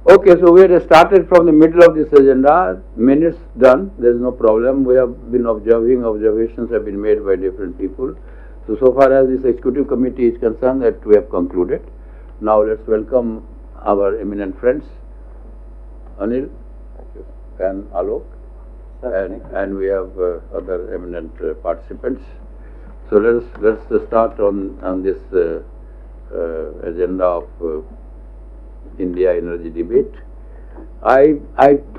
Okay, so we had started from the middle of this agenda. Minutes done. There is no problem. We have been observing. Observations have been made by different people. So far as this executive committee is concerned, that we have concluded. Now let's welcome our eminent friends, Anil and Alok, and we have other eminent participants. So let's start on this agenda of India energy debate. I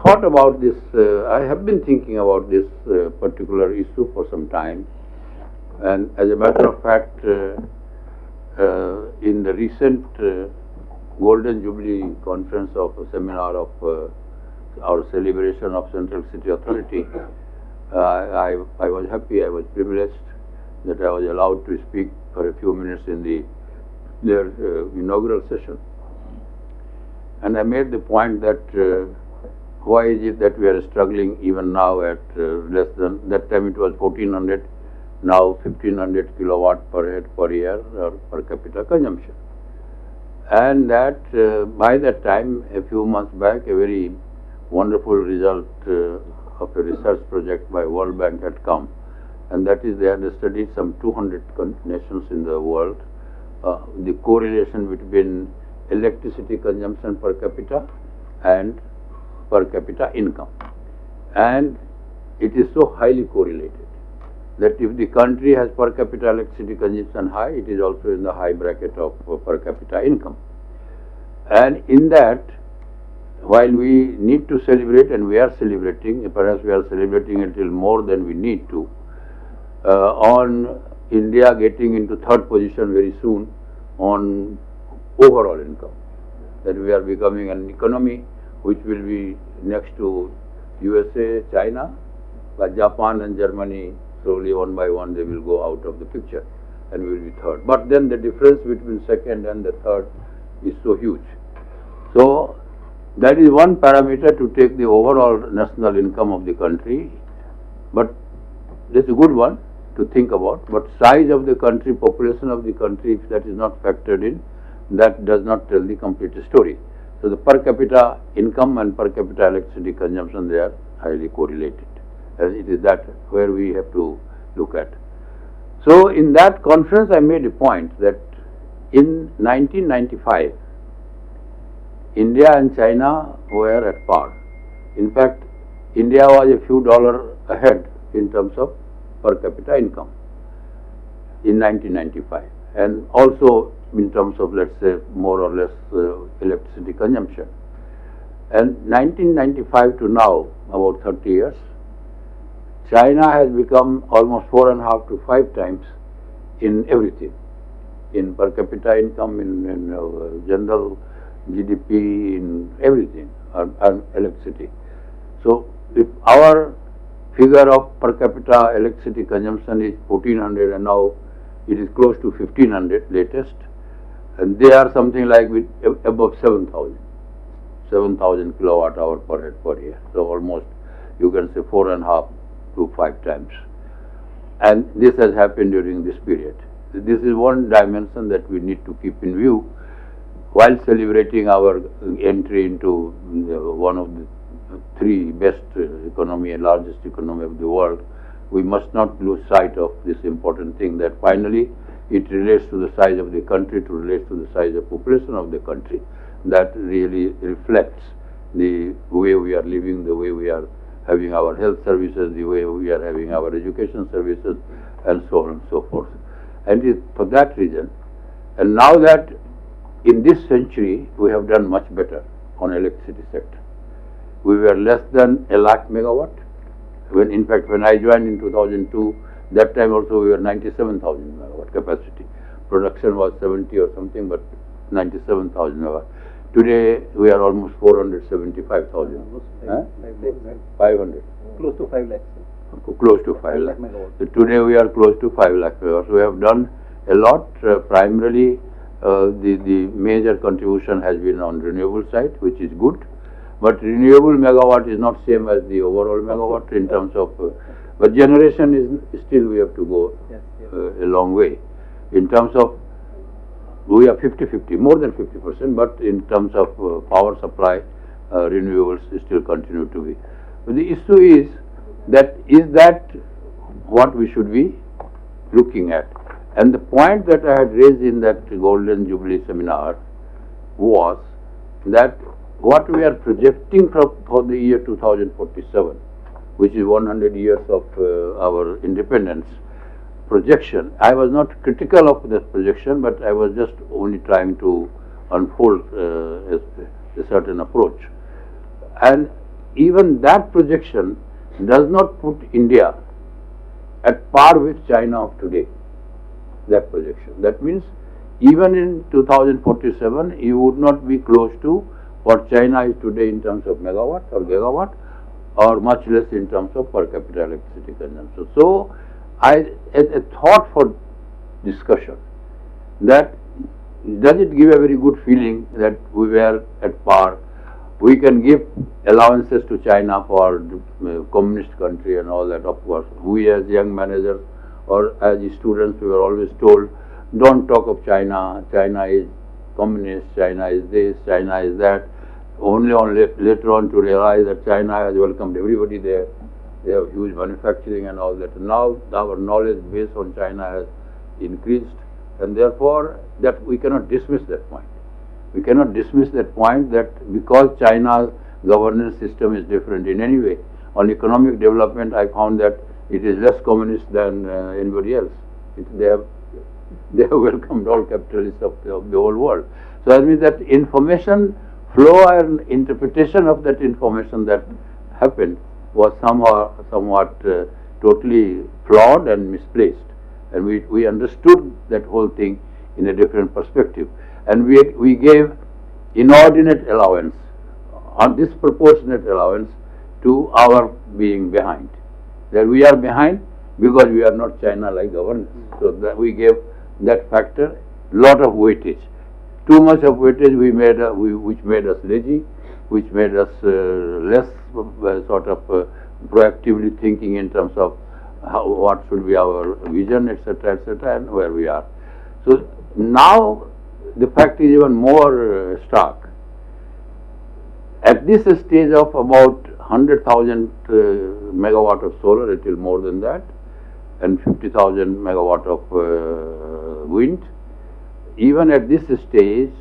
thought about this. I have been thinking about this particular issue for some time, and as a matter of fact, in the recent Golden Jubilee conference of a seminar of our celebration of Central City Authority, I was happy. I was privileged that I was allowed to speak for a few minutes in their inaugural session. And I made the point that why is it that we are struggling even now at less than, that time it was 1400, now 1500 kilowatt per head per year or per capita consumption. And that by that time, a few months back, a very wonderful result of a research project by World Bank had come. And that is, they had studied some 200 nations in the world, the correlation between electricity consumption per capita and per capita income. And it is so highly correlated that if the country has per capita electricity consumption high, it is also in the high bracket of per capita income. And in that, while we need to celebrate, and we are celebrating, perhaps we are celebrating a little more than we need to, on India getting into third position very soon on overall income, that we are becoming an economy which will be next to USA, China, but Japan and Germany slowly one by one they will go out of the picture and we will be third. But then the difference between second and the third is so huge. So that is one parameter to take the overall national income of the country, but that's a good one to think about. But size of the country, population of the country, if that is not factored in, that does not tell the complete story. So the per capita income and per capita electricity consumption, they are highly correlated. And it is that where we have to look at. So in that conference, I made a point that in 1995, India and China were at par. In fact, India was a few dollars ahead in terms of per capita income in 1995, and also in terms of, let's say, more or less electricity consumption. And 1995 to now, about 30 years, China has become almost 4.5 to 5 times in everything, in per capita income, in general GDP, in everything, and electricity. So if our figure of per capita electricity consumption is 1400 and now it is close to 1500 latest, and they are something like with above 7,000 kilowatt hour per head per year. So almost you can say 4.5 to 5 times. And this has happened during this period. This is one dimension that we need to keep in view while celebrating our entry into one of the 3 best economy and largest economy of the world. We must not lose sight of this important thing, that finally it relates to the size of the country, it relates to the size of population of the country. That really reflects the way we are living, the way we are having our health services, the way we are having our education services, and so on and so forth. And it is for that reason. And now that in this century we have done much better on electricity sector. We were less than 1 lakh megawatt. When in fact when I joined in 2002, that time also we were 97,000 megawatt capacity. Production was 70 or something, but 97,000 megawatt. Today we are almost 475,000. 500. Close to 5 lakhs. Close to 5 lakh. So today we are close to 5 lakh megawatts. We have done a lot. Primarily, the major contribution has been on renewable side, which is good. But renewable megawatt is not same as the overall megawatt in terms of, but generation is still we have to go a long way. In terms of, we are 50-50, more than 50%, but in terms of power supply, renewables still continue to be. But the issue is that what we should be looking at? And the point that I had raised in that Golden Jubilee seminar was that what we are projecting for the year 2047, which is 100 years of our independence projection. I was not critical of this projection, but I was just only trying to unfold a certain approach. And even that projection does not put India at par with China of today, that projection. That means even in 2047, you would not be close to what China is today in terms of megawatt or gigawatt, or much less in terms of per capita electricity consumption. So, a thought for discussion, that does it give a very good feeling that we were at par? We can give allowances to China for communist country and all that. Of course, we as young managers or as students, we were always told, don't talk of China. China is communist. China is this. China is that. Only later on to realize that China has welcomed everybody there. They have huge manufacturing and all that. Now our knowledge base on China has increased, and therefore that we cannot dismiss that point. We cannot dismiss that point that because China's governance system is different in any way. On economic development, I found that it is less communist than anybody else. They have welcomed all capitalists of the whole world. So that means that information flow and interpretation of that information that happened was somewhat totally flawed and misplaced, and we understood that whole thing in a different perspective, and we gave inordinate allowance, disproportionate allowance to our being behind. That we are behind because we are not China-like governance. So that we gave that factor lot of weightage. Too much of weightage which made us lazy, which made us less sort of proactively thinking in terms of what should be our vision, etc., and where we are. So now the fact is even more stark. At this stage of about 100,000 megawatt of solar, a little more than that, and 50,000 megawatt of wind, even at this stage,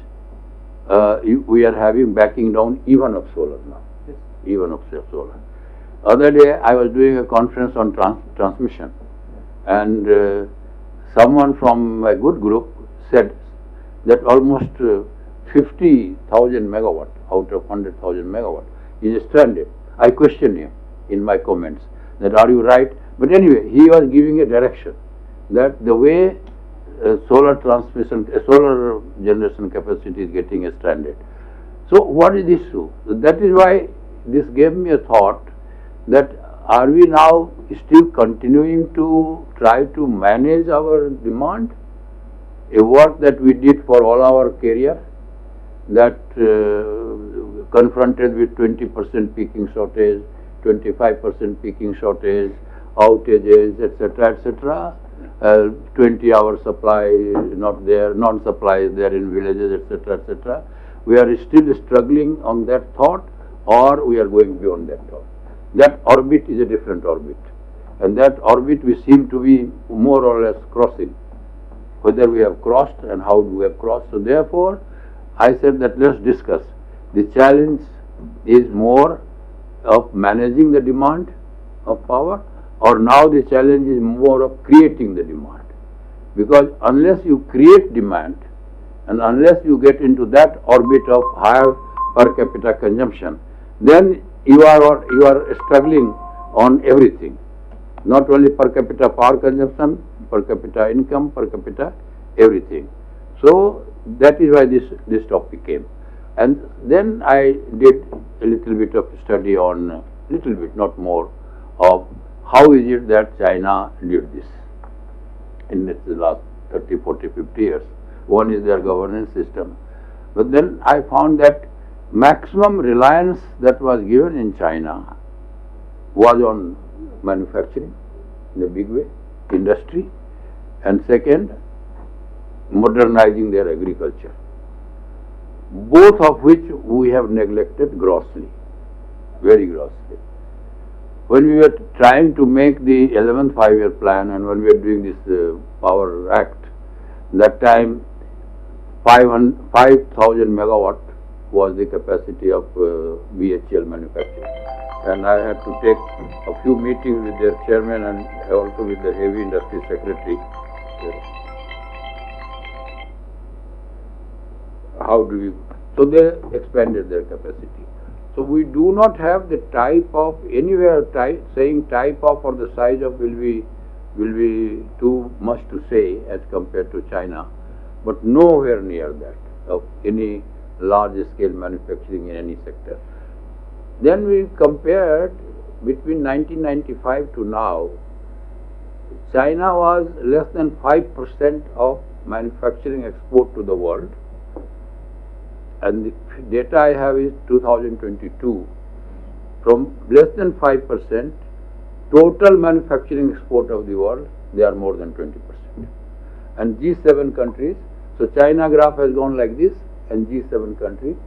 we are having backing down even of solar now, even of solar. Other day, I was doing a conference on transmission, and someone from a good group said that almost 50,000 megawatt out of 100,000 megawatt is stranded. I questioned him in my comments that are you right? But anyway, he was giving a direction that the way solar generation capacity is getting stranded. So what is the issue? That is why this gave me a thought that are we now still continuing to try to manage our demand? A work that we did for all our career, that confronted with 20% peaking shortage, 25% peaking shortage, outages, etc., 20-hour supply not there, non-supply is there in villages, etc. We are still struggling on that thought, or we are going beyond that thought. That orbit is a different orbit, and that orbit we seem to be more or less crossing. Whether we have crossed and how we have crossed. So therefore, I said that let's discuss. The challenge is more of managing the demand of power, or now the challenge is more of creating the demand. Because unless you create demand and unless you get into that orbit of higher per capita consumption, then you are struggling on everything. Not only per capita power consumption, per capita income, per capita everything. So that is why this topic came. And then I did a little bit of study on, little bit, not more, of how is it that China did this in the last 30, 40, 50 years. One is their governance system. But then I found that maximum reliance that was given in China was on manufacturing in a big way, industry, and second, modernizing their agriculture. both of which we have neglected grossly, very grossly. When we were trying to make the 11th 5-year plan and when we were doing this Power Act, that time 5,000 megawatt was the capacity of BHEL manufacturing. And I had to take a few meetings with their chairman and also with the heavy industry secretary. How do we? So they expanded their capacity. So we do not have the type of anywhere saying type of or the size of will be too much to say as compared to China, but nowhere near that of any large scale manufacturing in any sector. Then we compared between 1995 to now. China was less than 5% of manufacturing export to the world. And the data I have is 2022. From less than 5%, total manufacturing export of the world, they are more than 20%. And G7 countries, so China graph has gone like this, and G7 country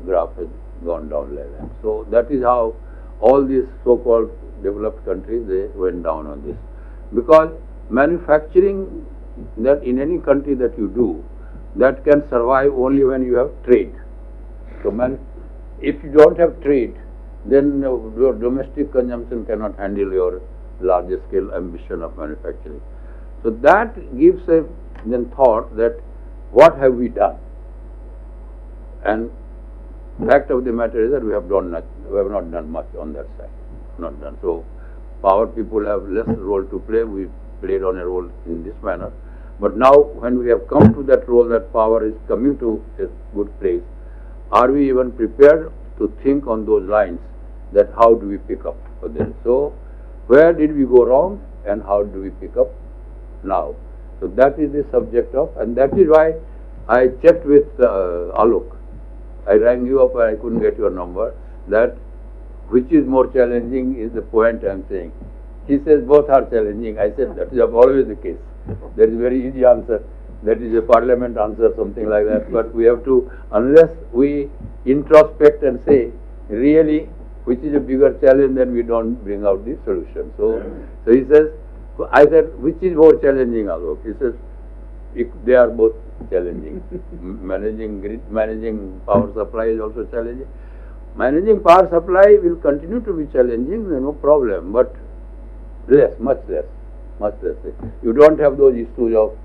graph has gone down like that. So that is how all these so-called developed countries, they went down on this. Because manufacturing that in any country that you do, that can survive only when you have trade. So if you don't have trade, then your domestic consumption cannot handle your larger scale ambition of manufacturing. So that gives a then thought that what have we done? And fact of the matter is that we have not done much on that side. Not done. So power people have less role to play. We played on a role in this manner. But now when we have come to that role that power is coming to a good place, are we even prepared to think on those lines that how do we pick up for this? So where did we go wrong and how do we pick up now? So that is the subject of, and that is why I checked with Alok. I rang you up and I couldn't get your number. That which is more challenging is the point I am saying. He says both are challenging. I said that is always the case. There is a very easy answer. That is a parliament answer, something like that. But we have to, unless we introspect and say, really, which is a bigger challenge, then we don't bring out the solution. So he says, I said, which is more challenging, Alok? He says, they are both challenging. Managing grid, managing power supply is also challenging. Managing power supply will continue to be challenging, no problem, but less, much less. Much less. You don't have those issues of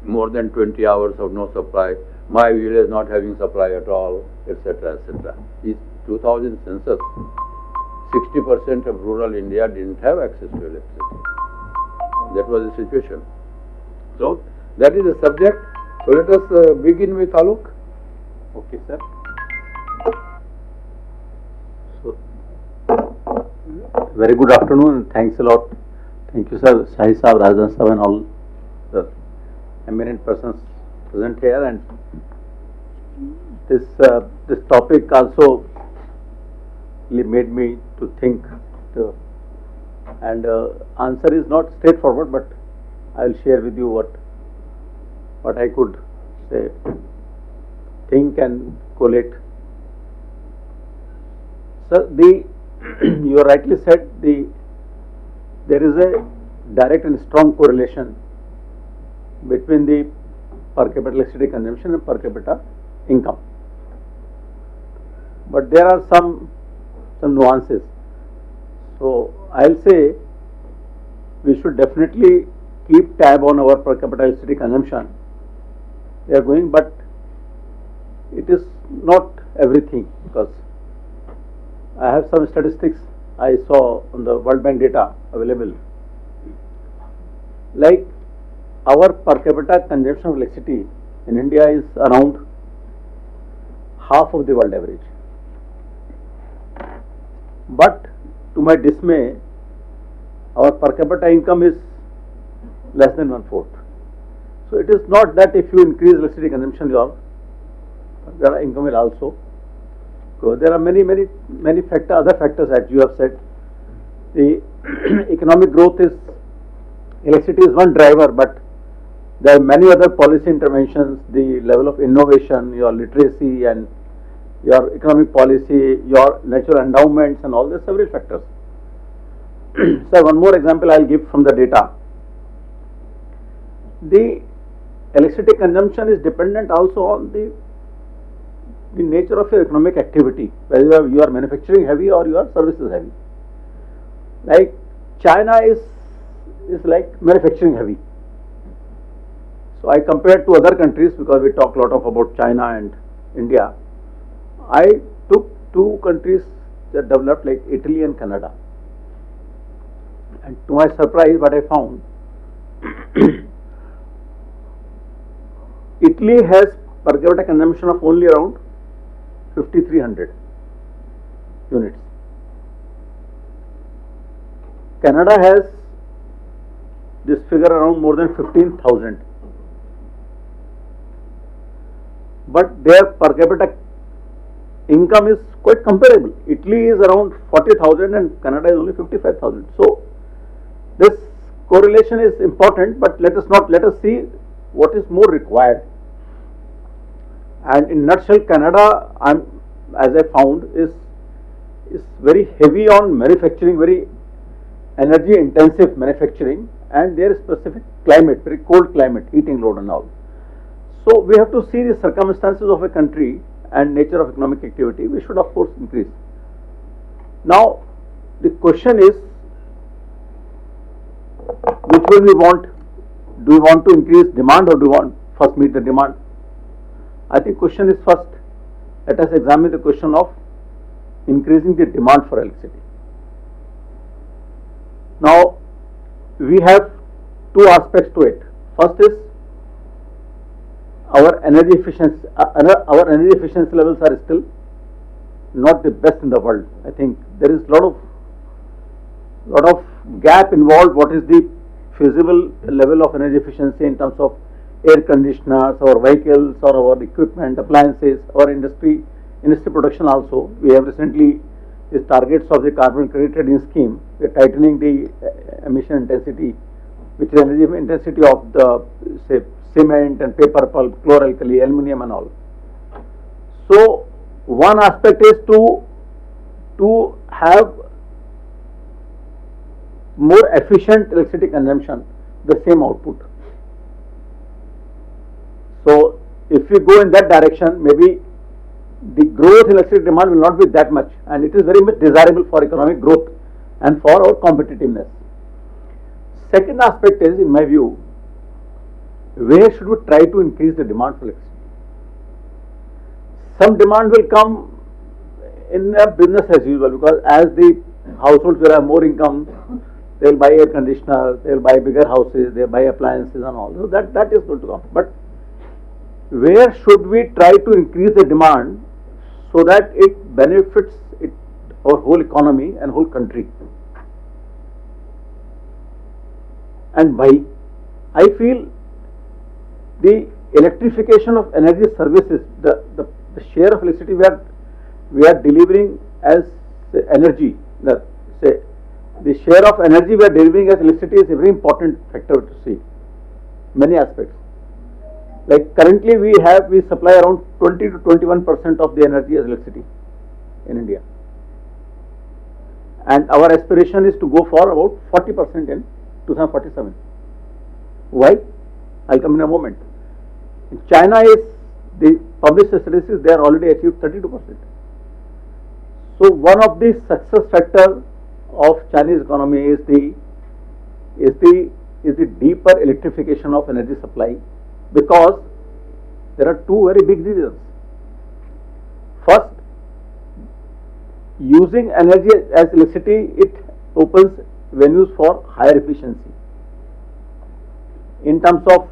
more than 20 hours of no supply, my village not having supply at all, etc., etc. In 2000 census, 60% of rural India didn't have access to electricity. That was the situation. So that is the subject. So let us begin with Alok. Okay, sir. Very good afternoon and thanks a lot. Thank you, sir, Shahi Sahab, Rajan Sahab and all the eminent persons present here. And this topic also made me to think. And answer is not straightforward, but I will share with you what I could say, think and collate. Sir, you rightly said there is a direct and strong correlation between the per capita electricity consumption and per capita income. But there are some nuances. So I'll say we should definitely keep tab on our per capita electricity consumption. We are going, but it is not everything, because I have some statistics I saw on the World Bank data available. Like our per capita consumption of electricity in India is around half of the world average. But to my dismay, our per capita income is less than 1/4. So it is not that if you increase electricity consumption, your income will also. So there are many other factors, as you have said. The economic growth is, electricity is one driver, but There are many other policy interventions, the level of innovation, your literacy and your economic policy, your natural endowments and all the several factors. So one more example I will give from the data. The electricity consumption is dependent also on the nature of your economic activity, whether you are manufacturing heavy or you are services heavy. Like China is like manufacturing heavy. So I compared to other countries because we talk a lot about China and India. I took two countries that developed like Italy and Canada. And to my surprise, what I found, Italy has per capita consumption of only around 5,300 units. Canada has this figure around more than 15,000. But their per capita income is quite comparable. Italy is around 40,000 and Canada is only 55,000. So this correlation is important, but let us see what is more required. And in nutshell, Canada, as I found, is very heavy on manufacturing, very energy intensive manufacturing, and their specific climate, very cold climate, heating load and all. So we have to see the circumstances of a country and nature of economic activity. We should of course increase. Now the question is, which will we want? Do we want to increase demand or do we want first meet the demand? I think question is first, let us examine the question of increasing the demand for electricity. Now we have two aspects to it. First is our energy efficiency. Our energy efficiency levels are still not the best in the world. I think there is lot of gap involved. What is the feasible level of energy efficiency in terms of air conditioners, our vehicles, or our equipment, appliances, our industry production also. We have recently the targets of the carbon credit trading scheme. We are tightening the emission intensity, which is energy intensity of the say cement and paper pulp, chloralkali, aluminium and all. So one aspect is to have more efficient electricity consumption, the same output. So if we go in that direction, maybe the growth in electricity demand will not be that much, and it is very much desirable for economic growth and for our competitiveness. Second aspect is, in my view, where should we try to increase the demand for electricity? Some demand will come in a business as usual, because as the households will have more income, they will buy air conditioners, they will buy bigger houses, they will buy appliances and all. So that is going to come. But where should we try to increase the demand so that it benefits our whole economy and whole country? And why? I feel the electrification of energy services, the share of electricity we are delivering as energy, the share of energy we are delivering as electricity is a very important factor to see. Many aspects. Like currently we supply around 20 to 21% of the energy as electricity in India. And our aspiration is to go for about 40% in 2047. Why? I'll come in a moment. In China, the published statistics, they are already achieved 32%. So one of the success factors of Chinese economy is the deeper electrification of energy supply, because there are two very big reasons. First, using energy as electricity, it opens venues for higher efficiency. In terms of,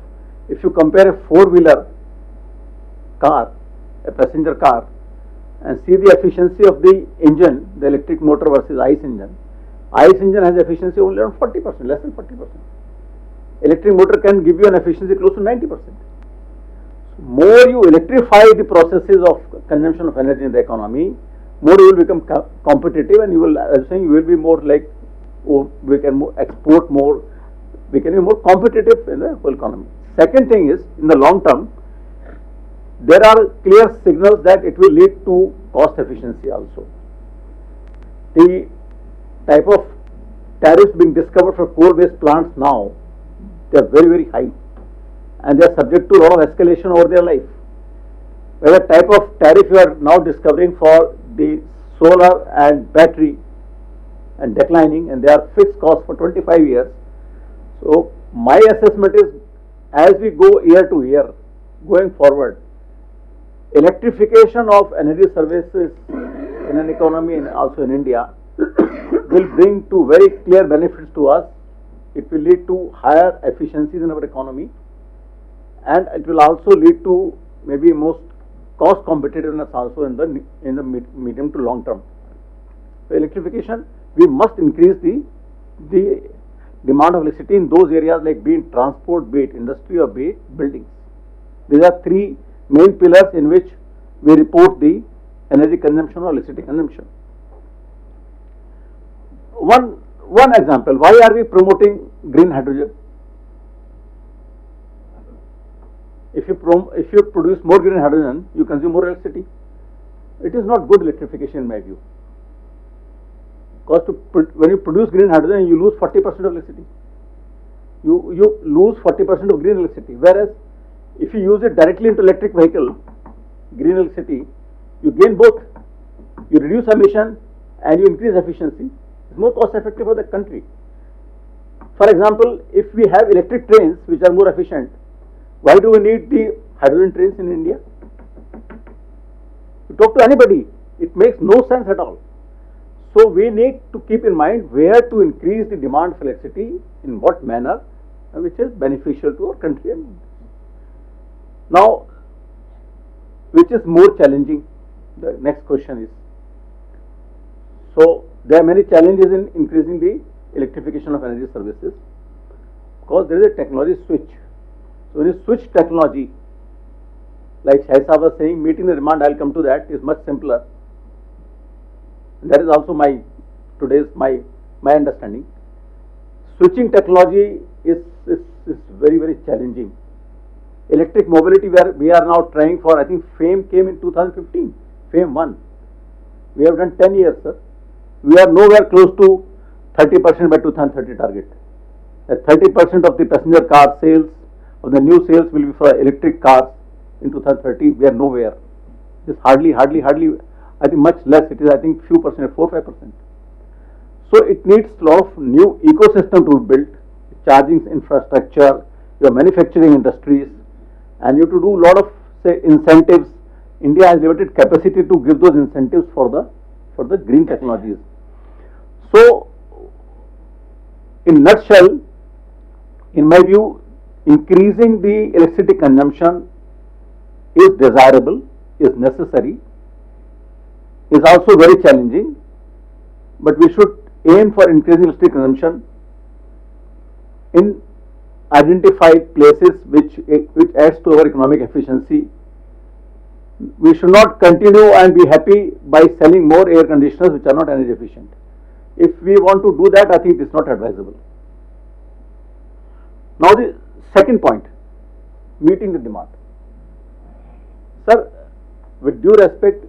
if you compare a four-wheeler car, a passenger car, and see the efficiency of the engine, the electric motor versus ICE engine. ICE engine has efficiency only around 40%, less than 40%. Electric motor can give you an efficiency close to 90%. More you electrify the processes of consumption of energy in the economy, more you will become competitive, and you will, as I was saying, you will be more like, we can export more, we can be more competitive in the whole economy. Second thing is, in the long term, there are clear signals that it will lead to cost efficiency also. The type of tariffs being discovered for coal-based plants now, they are very, very high, and they are subject to a lot of escalation over their life. Whether type of tariff you are now discovering for the solar and battery and declining, and they are fixed costs for 25 years. So my assessment is, as we go year to year, going forward, electrification of energy services in an economy and also in India will bring to very clear benefits to us. It will lead to higher efficiencies in our economy, and it will also lead to maybe most cost competitiveness also in the medium to long term. So electrification, we must increase the demand of electricity in those areas, like be it transport, be it industry, or be it buildings. These are three main pillars in which we report the energy consumption or electricity consumption. One example, why are we promoting green hydrogen? If you produce more green hydrogen, you consume more electricity. It is not good electrification in my view. Because when you produce green hydrogen, you lose 40% of electricity. You lose 40% of green electricity. Whereas if you use it directly into electric vehicle, green electricity, you gain both. You reduce emission and you increase efficiency. It's more cost effective for the country. For example, if we have electric trains which are more efficient, why do we need the hydrogen trains in India? You talk to anybody, it makes no sense at all. So we need to keep in mind where to increase the demand for electricity, in what manner, which is beneficial to our country. Now, which is more challenging? The next question is. So there are many challenges in increasing the electrification of energy services, because there is a technology switch. So when you switch technology, like Shaisa was saying, meeting the demand, I'll come to that, is much simpler. And that is also my understanding. Switching technology is very, very challenging. Electric mobility, where we are now trying for, I think FAME came in 2015, FAME 1. We have done 10 years, sir. We are nowhere close to 30% by 2030 target. That 30% of the passenger car sales, of the new sales, will be for electric cars in 2030. We are nowhere. It's hardly, I think much less. It is, I think, few percent, 4-5%. So it needs a lot of new ecosystem to be built, charging infrastructure, your manufacturing industries, and you have to do a lot of, say, incentives. India has limited capacity to give those incentives for the green technologies. So, in nutshell, in my view, increasing the electricity consumption is desirable, is necessary, is also very challenging, but we should aim for increasing electricity consumption in identified places which adds to our economic efficiency. We should not continue and be happy by selling more air conditioners which are not energy efficient. If we want to do that, I think it is not advisable. Now the second point, meeting the demand. Sir, with due respect,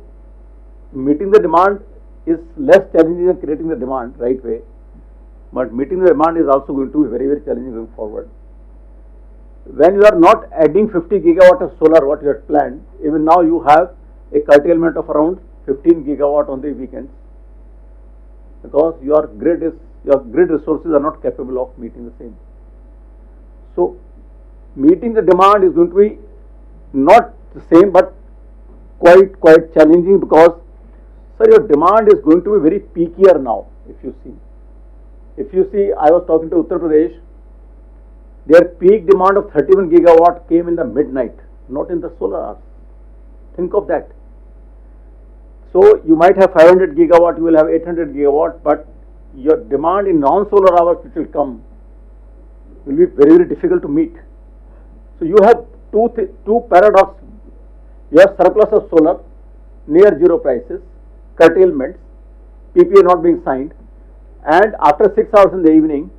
meeting the demand is less challenging than creating the demand right way, but meeting the demand is also going to be very, very challenging going forward. When you are not adding 50 gigawatt of solar, what you had planned, even now you have a curtailment of around 15 gigawatt on the weekends, because your grid resources are not capable of meeting the same. So meeting the demand is going to be not the same, but quite challenging, because, sir, your demand is going to be very peakier now. If you see, I was talking to Uttar Pradesh. Their peak demand of 31 gigawatt came in the midnight, not in the solar hours. Think of that. So you might have 500 gigawatt, you will have 800 gigawatt, but your demand in non-solar hours which will come will be very, very difficult to meet. So you have two paradoxes. You have surplus of solar, near zero prices, curtailments, PPA not being signed, and after 6 hours in the evening,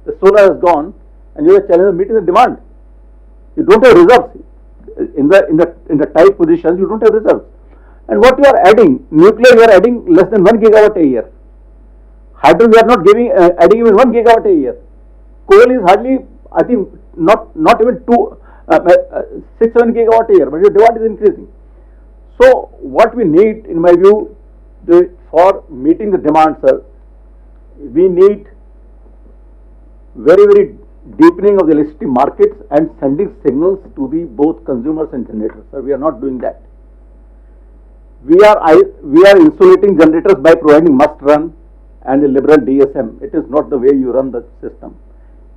the solar has gone, and you are challenged with meeting the demand. You don't have reserves. In the tight positions, you don't have reserves. And what you are adding, nuclear, you are adding less than 1 gigawatt a year. Hydro, we are not adding even 1 gigawatt a year. Coal is hardly, I think, not even 6-7 gigawatt a year, but your demand is increasing. So what we need, in my view, for meeting the demand, sir, we need very deepening of the electricity markets and sending signals to the both consumers and generators. Sir, we are not doing that. We are insulating generators by providing must run and a liberal DSM. It is not the way you run the system.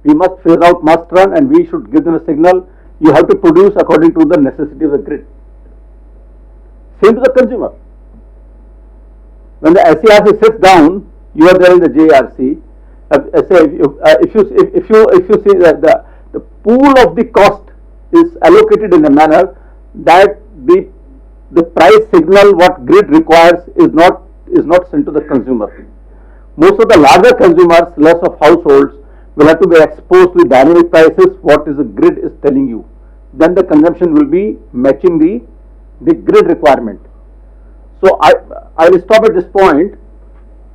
We must phase out must run, and we should give them a signal. You have to produce according to the necessity of the grid. Same to the consumer. When the SERC sits down, you are there in the JRC. If you see that the pool of the cost is allocated in a manner that the price signal what grid requires is not sent to the consumer. Most of the larger consumers, less of households, will have to be exposed to the dynamic prices what is the grid is telling you. Then the consumption will be matching the grid requirement. So I will stop at this point.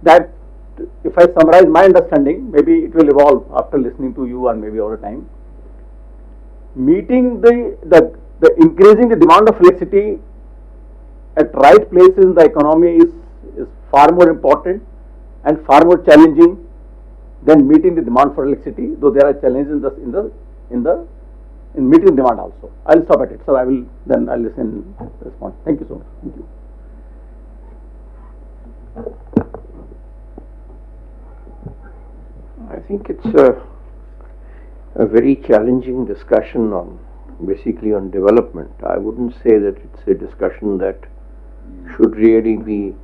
That if I summarize my understanding, maybe it will evolve after listening to you and maybe over time. Meeting the increasing the demand of electricity at right places in the economy is far more important and far more challenging than meeting the demand for electricity, though there are challenges in meeting demand also. I will stop at it. So I'll listen and respond. Thank you so much. Thank you. I think it's a very challenging discussion basically on development. I wouldn't say that it's a discussion that should really be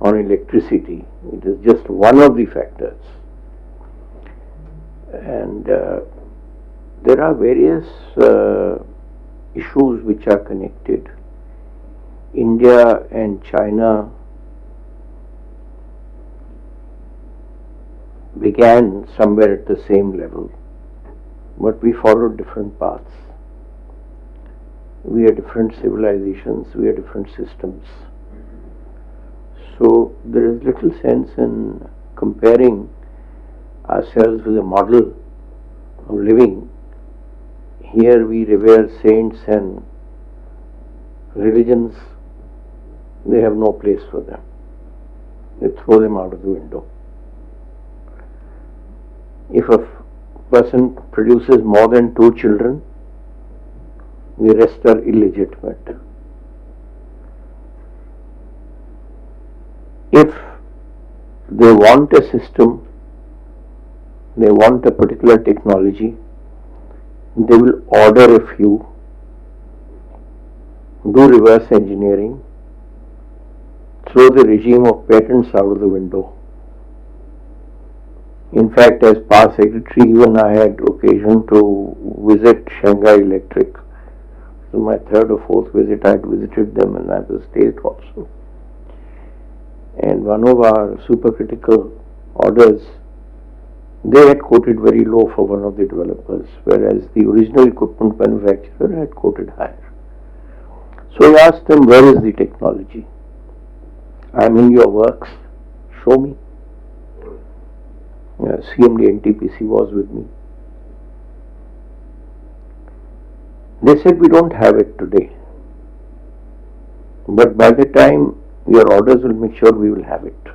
on electricity. It is just one of the factors. And there are various issues which are connected. India and China began somewhere at the same level, but we followed different paths. We are different civilizations, we are different systems. So there is little sense in comparing ourselves with a model of living. Here we revere saints, and religions, they have no place for them. They throw them out of the window. If a person produces more than 2 children, the rest are illegitimate. If they want a system, they want a particular technology, they will order a few, do reverse engineering, throw the regime of patents out of the window. In fact, as Power Secretary, even I had occasion to visit Shanghai Electric. So my 3rd or 4th visit, I had visited them in United States also. And one of our supercritical orders, they had quoted very low for one of the developers, whereas the original equipment manufacturer had quoted higher. So I asked them, where is the technology? I'm in your works, show me. CMD NTPC was with me. They said, we don't have it today, but by the time your orders will mature, we will have it.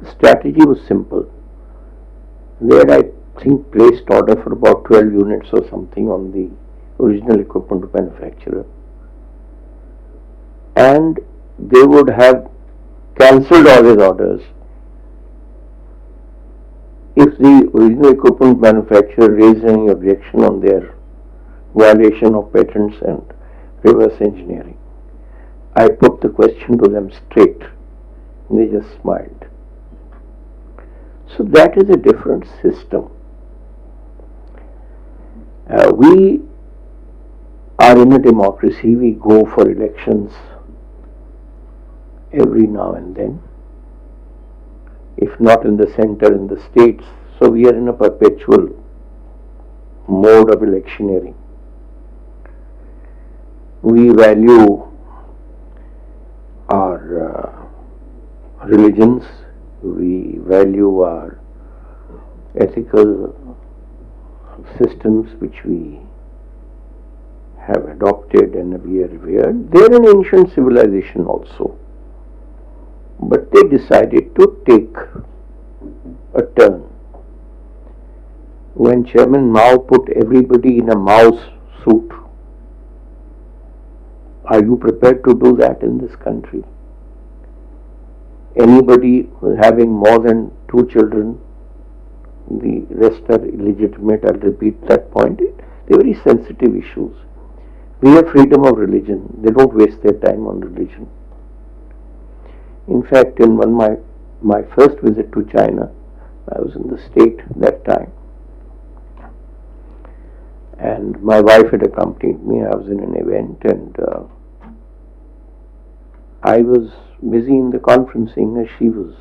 The strategy was simple. They had, I think, placed order for about 12 units or something on the original equipment manufacturer, and they would have cancelled all his orders if the original equipment manufacturer raised any objection on their violation of patents and reverse engineering. I put the question to them straight, and they just smiled. So that is a different system. We are in a democracy. We go for elections every now and then, if not in the center, in the states. So we are in a perpetual mode of electioneering. we value our religions, we value our ethical systems which we have adopted and we are revered. They are an ancient civilization also, but they decided to take a turn. When Chairman Mao put everybody in a Mao's suit, are you prepared to do that in this country? Anybody having more than 2 children, the rest are illegitimate. I'll repeat that point. They're very sensitive issues. We have freedom of religion. They don't waste their time on religion. In fact, in my first visit to China, I was in the state that time, and my wife had accompanied me. I was in an event, and I was busy in the conferencing as she was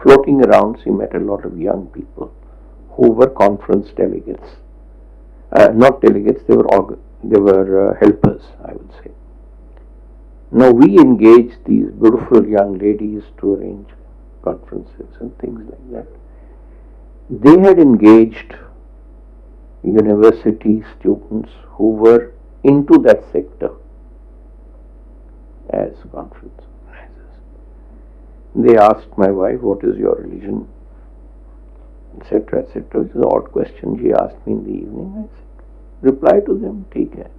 floating around. She met a lot of young people who were conference delegates. Not delegates, they were helpers, I would say. Now we engaged these beautiful young ladies to arrange conferences and things like that. They had engaged university students who were into that sector as conference organizers. They asked my wife, "What is your religion?" etc., etc. It was an odd question she asked me in the evening. I said, reply to them, take care.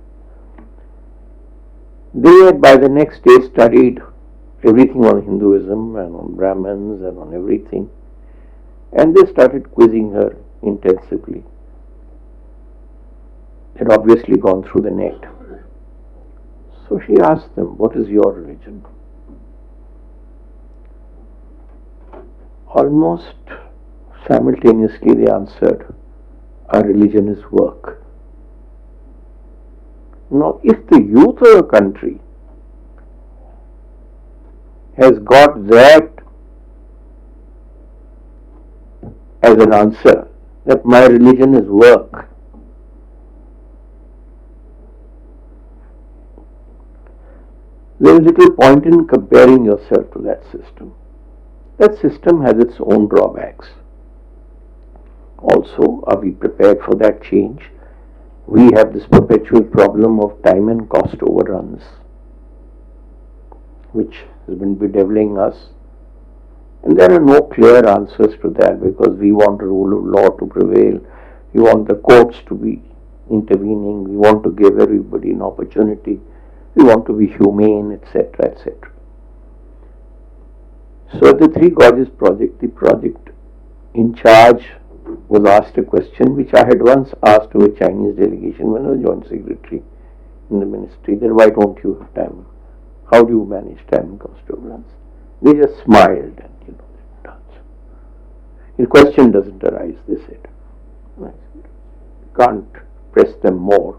They had by the next day studied everything on Hinduism and on Brahmins and on everything, and they started quizzing her intensively. They'd obviously gone through the net. So she asked them, "What is your religion?" Almost simultaneously they answered, "Our religion is work." Now, if the youth of a country has got that as an answer, that my religion is work, there is little point in comparing yourself to that system. That system has its own drawbacks. Also, are we prepared for that change? We have this perpetual problem of time and cost overruns, which has been bedeviling us. And there are no clear answers to that, because we want the rule of law to prevail. We want the courts to be intervening. We want to give everybody an opportunity. We want to be humane, etc., etc. So at the Three Gorges project, the project in charge was asked a question which I had once asked to a Chinese delegation when I was joint secretary in the ministry, that why don't you have time? How do you manage time and cost overruns? They just smiled and didn't answer. The question doesn't arise, they said. Can't press them more.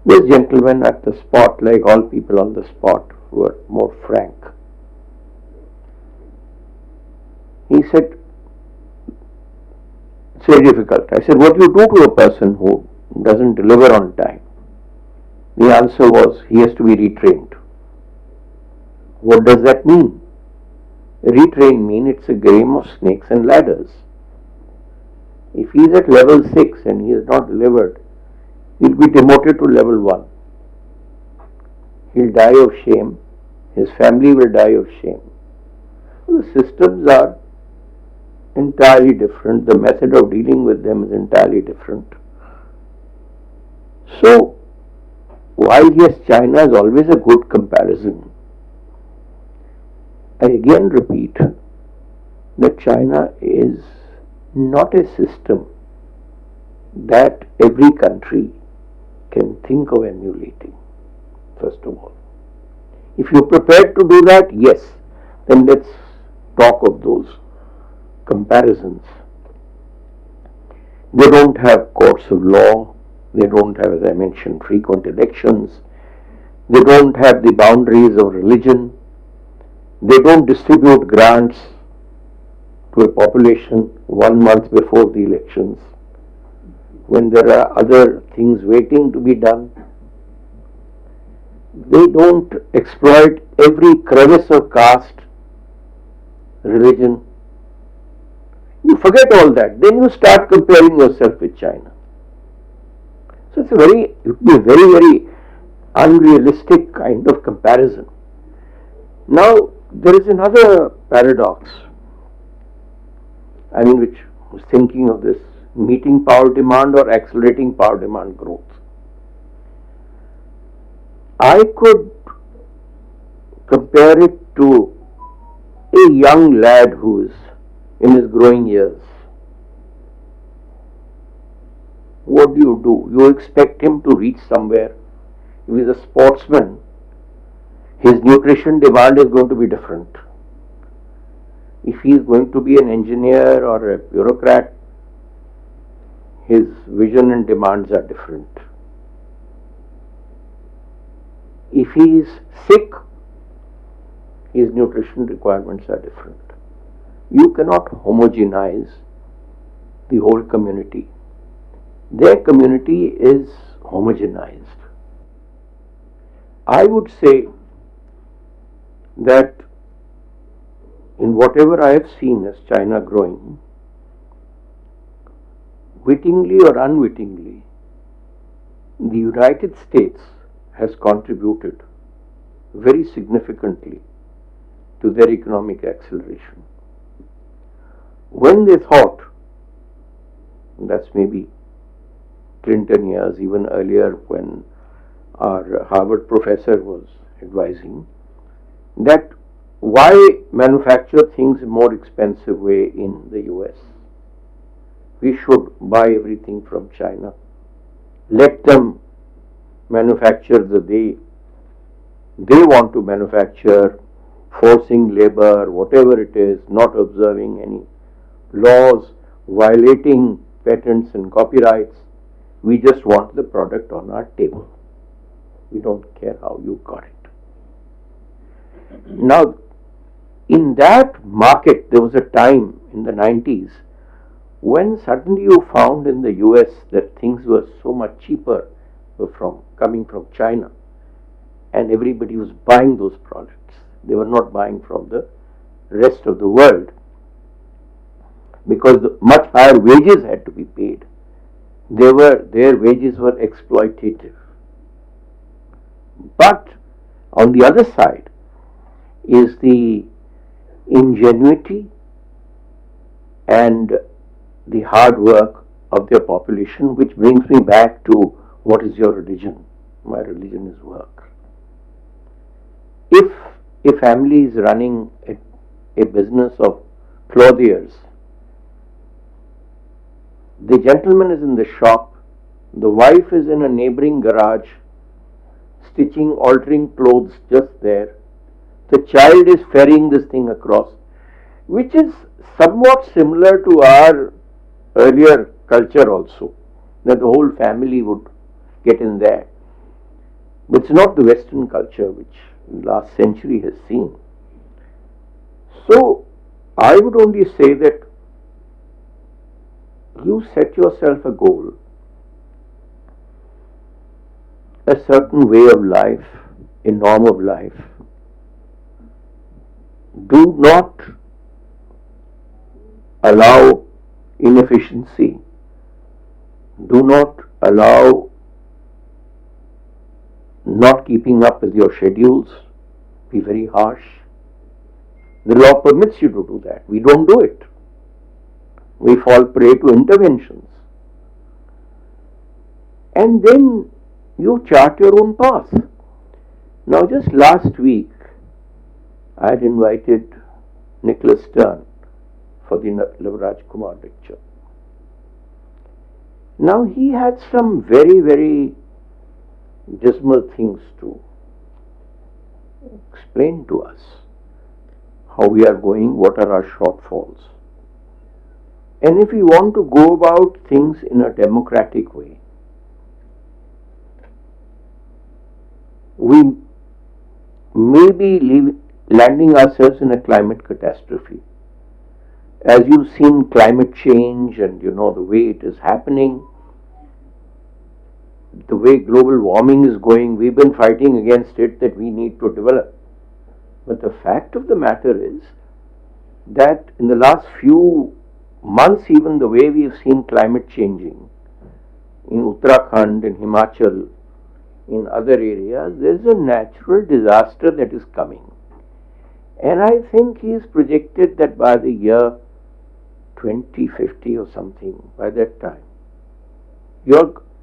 This gentleman at the spot, like all people on the spot, were more frank. He said, "It's very difficult." I said, "What do you do to a person who doesn't deliver on time?" The answer was, he has to be retrained. What does that mean? Retrain means it's a game of snakes and ladders. If he is at level 6 and he has not delivered, he'll be demoted to level 1. He'll die of shame. His family will die of shame. So the systems are entirely different. The method of dealing with them is entirely different. So, while yes, China is always a good comparison, I again repeat that China is not a system that every country can think of emulating, first of all. If you're prepared to do that, yes, then let's talk of those comparisons. They don't have courts of law. They don't have, as I mentioned, frequent elections. They don't have the boundaries of religion. They don't distribute grants to a population 1 month before the elections, when there are other things waiting to be done. They don't exploit every crevice of caste, religion. You forget all that. Then you start comparing yourself with China. So it would be a very, very unrealistic kind of comparison. Now, there is another paradox. Which I was thinking of this, meeting power demand or accelerating power demand growth. I could compare it to a young lad who is in his growing years. What do? You expect him to reach somewhere. If he's a sportsman, his nutrition demand is going to be different. If he is going to be an engineer or a bureaucrat, his vision and demands are different. If he is sick, his nutrition requirements are different. You cannot homogenize the whole community. Their community is homogenized. I would say that in whatever I have seen as China growing, wittingly or unwittingly, the United States has contributed very significantly to their economic acceleration. When they thought, that's maybe Clinton years, even earlier when our Harvard professor was advising, that why manufacture things a more expensive way in the US? We should buy everything from China. Let them manufacture the way they want to manufacture, forcing labor, whatever it is, not observing any laws, violating patents and copyrights. We just want the product on our table. We don't care how you got it. Now, in that market, there was a time in the 90s when suddenly you found in the US that things were so much cheaper coming from China, and everybody was buying those products. They were not buying from the rest of the world because much higher wages had to be paid. Their wages were exploitative. But on the other side is the ingenuity and the hard work of their population, which brings me back to what is your religion? My religion is work. If a family is running a business of clothiers, the gentleman is in the shop, the wife is in a neighboring garage, stitching, altering clothes just there. The child is ferrying this thing across, which is somewhat similar to our earlier culture also, that the whole family would get in there. But it's not the Western culture which last century has seen. So I would only say that you set yourself a goal, a certain way of life, a norm of life. Do not allow inefficiency. Do not allow not keeping up with your schedules. Be very harsh. The law permits you to do that. We don't do it. We fall prey to interventions. And then you chart your own path. Now, just last week, I had invited Nicholas Stern for the Lavraj Kumar lecture. Now, he had some very, very dismal things to explain to us. How we are going, what are our shortfalls. And if we want to go about things in a democratic way, we may be landing ourselves in a climate catastrophe. As you've seen climate change and you know the way it is happening, the way global warming is going, we've been fighting against it, that we need to develop. But the fact of the matter is that in the last few months, even the way we've seen climate changing in Uttarakhand, in Himachal, in other areas, there's a natural disaster that is coming. And I think he is projected that by the year 2050 or something, by that time,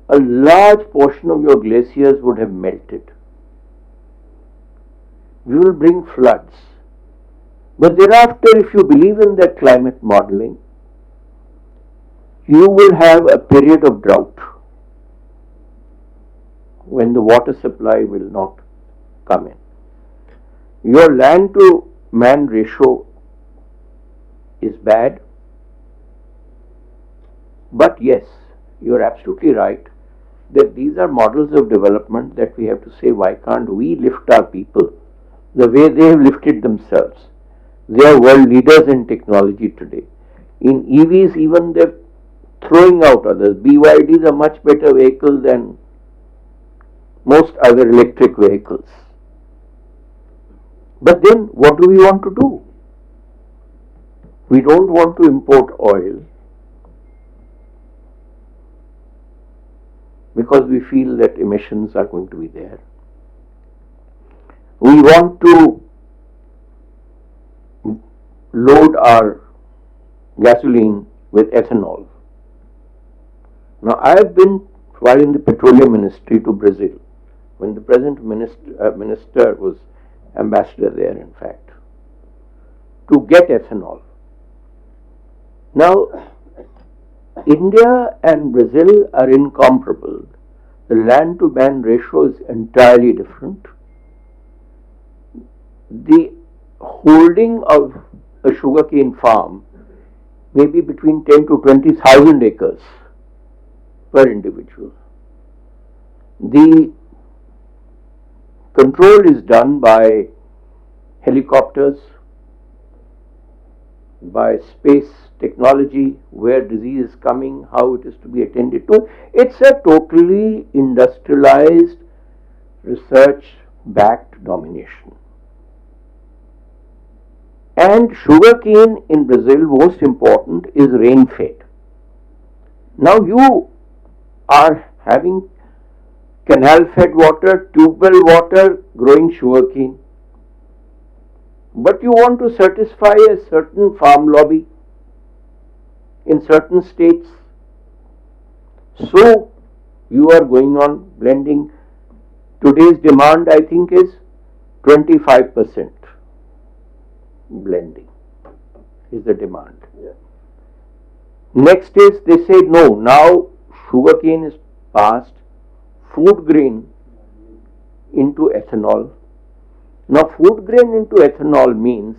a large portion of your glaciers would have melted. We will bring floods. But thereafter, if you believe in that climate modeling, you will have a period of drought when the water supply will not come in. Your land to man ratio is bad, but yes, you are absolutely right that these are models of development that we have to say, why can't we lift our people the way they have lifted themselves? They are world leaders in technology today. In EVs, even they're throwing out others. BYD is a much better vehicle than most other electric vehicles. But then, what do we want to do? We don't want to import oil because we feel that emissions are going to be there. We want to load our gasoline with ethanol. Now, I have been, while in the petroleum ministry, to Brazil, when the present minister was ambassador there, in fact, to get ethanol. Now, India and Brazil are incomparable. The land to man ratio is entirely different. The holding of a sugarcane farm may be between 10 to 20,000 acres per individual. The control is done by helicopters, by space technology, where disease is coming, how it is to be attended to. It's a totally industrialized, research-backed domination. And sugarcane in Brazil, most important, is rain-fed. Now you are having canal-fed water, tube-well water, growing sugarcane. But you want to satisfy a certain farm lobby in certain states. So you are going on blending. Today's demand, I think, is 25% blending is the demand. Yeah. Next is, they say no, now sugarcane is passed, food grain into ethanol. Now food grain into ethanol means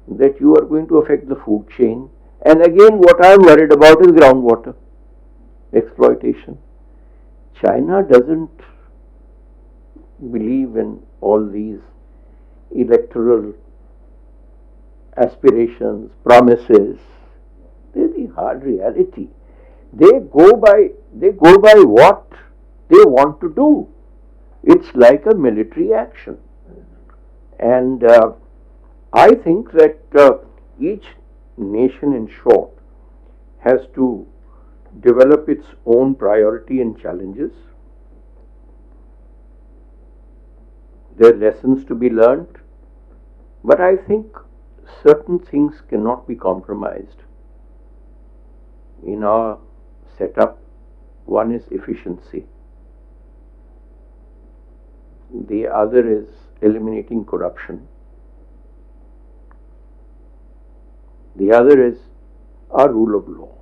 that you are going to affect the food chain. And again, what I am worried about is groundwater exploitation. China doesn't believe in all these electoral aspirations, promises. They're the hard reality. They go by what they want to do. It's like a military action. And I think that each nation, in short, has to develop its own priority and challenges. There are lessons to be learned, but I think certain things cannot be compromised in our setup. One is efficiency. The other is eliminating corruption. The other is our rule of law.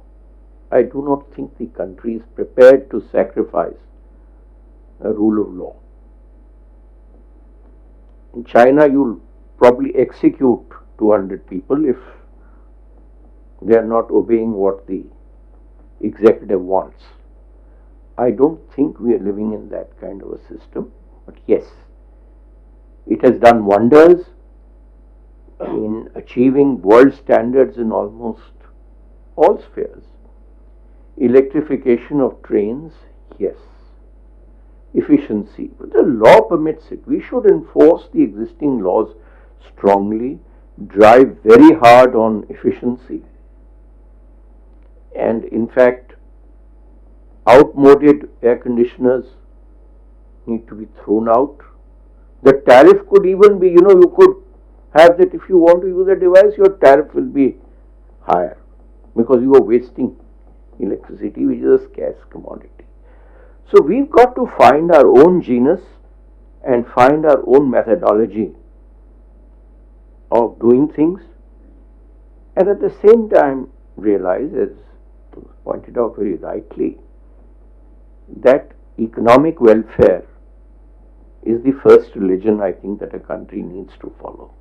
I do not think the country is prepared to sacrifice a rule of law. In China, you'll probably execute 200 people if they are not obeying what the executive wants. I don't think we are living in that kind of a system, but yes, it has done wonders in achieving world standards in almost all spheres. Electrification of trains, yes. efficiency. But the law permits it. We should enforce the existing laws strongly, drive very hard on efficiency, and in fact, outmoded air conditioners need to be thrown out. The tariff could even be, you could have that if you want to use a device, your tariff will be higher because you are wasting electricity, which is a scarce commodity. So we've got to find our own genus and find our own methodology of doing things, and at the same time realize, as was pointed out very rightly, that economic welfare is the first religion I think that a country needs to follow.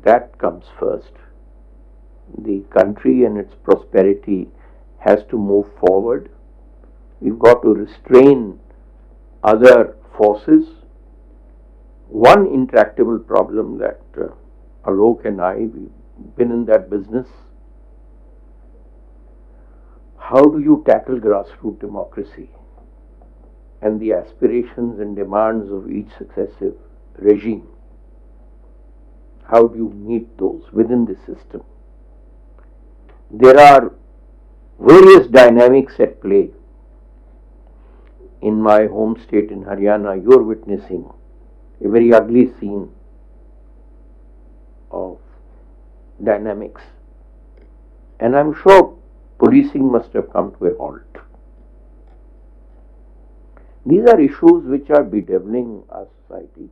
That comes first. The country and its prosperity has to move forward. We've got to restrain other forces. One intractable problem that Alok and I, we've been in that business. How do you tackle grassroots democracy and the aspirations and demands of each successive regime? How do you meet those within the system? There are various dynamics at play. In my home state in Haryana, you're witnessing a very ugly scene of dynamics. And I'm sure policing must have come to a halt. These are issues which are bedeviling our society.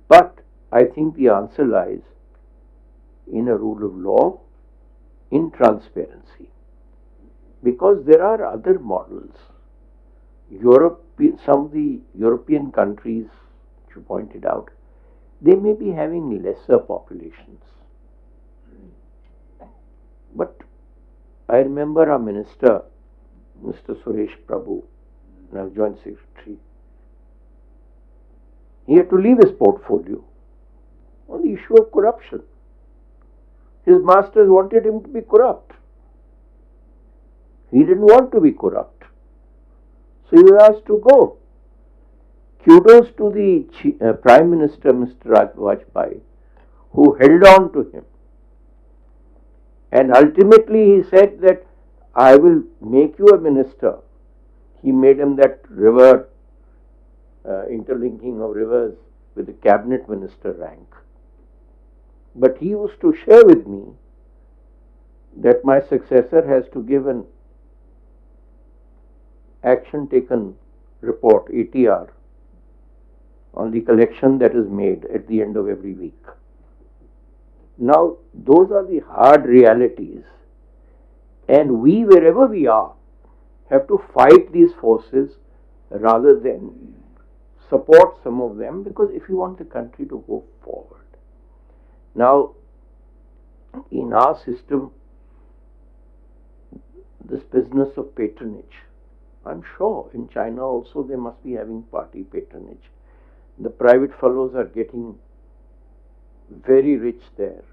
But I think the answer lies in a rule of law, in transparency. Because there are other models. Some of the European countries, which you pointed out, they may be having lesser populations. But I remember our minister, Mr. Suresh Prabhu, now Joint Secretary, he had to leave his portfolio on the issue of corruption. His masters wanted him to be corrupt. He didn't want to be corrupt. So he was asked to go. Kudos to the Prime Minister, Mr. GrhWhich, who held on to him. And ultimately he said that I will make you a minister. He made him that river, interlinking of rivers with the cabinet minister rank. But he used to share with me that my successor has to give an action taken report, ATR, on the collection that is made at the end of every week. Now, those are the hard realities, and we, wherever we are, have to fight these forces rather than support some of them, because if you want the country to go forward. Now, in our system, this business of patronage, I'm sure in China also they must be having party patronage. The private fellows are getting very rich there.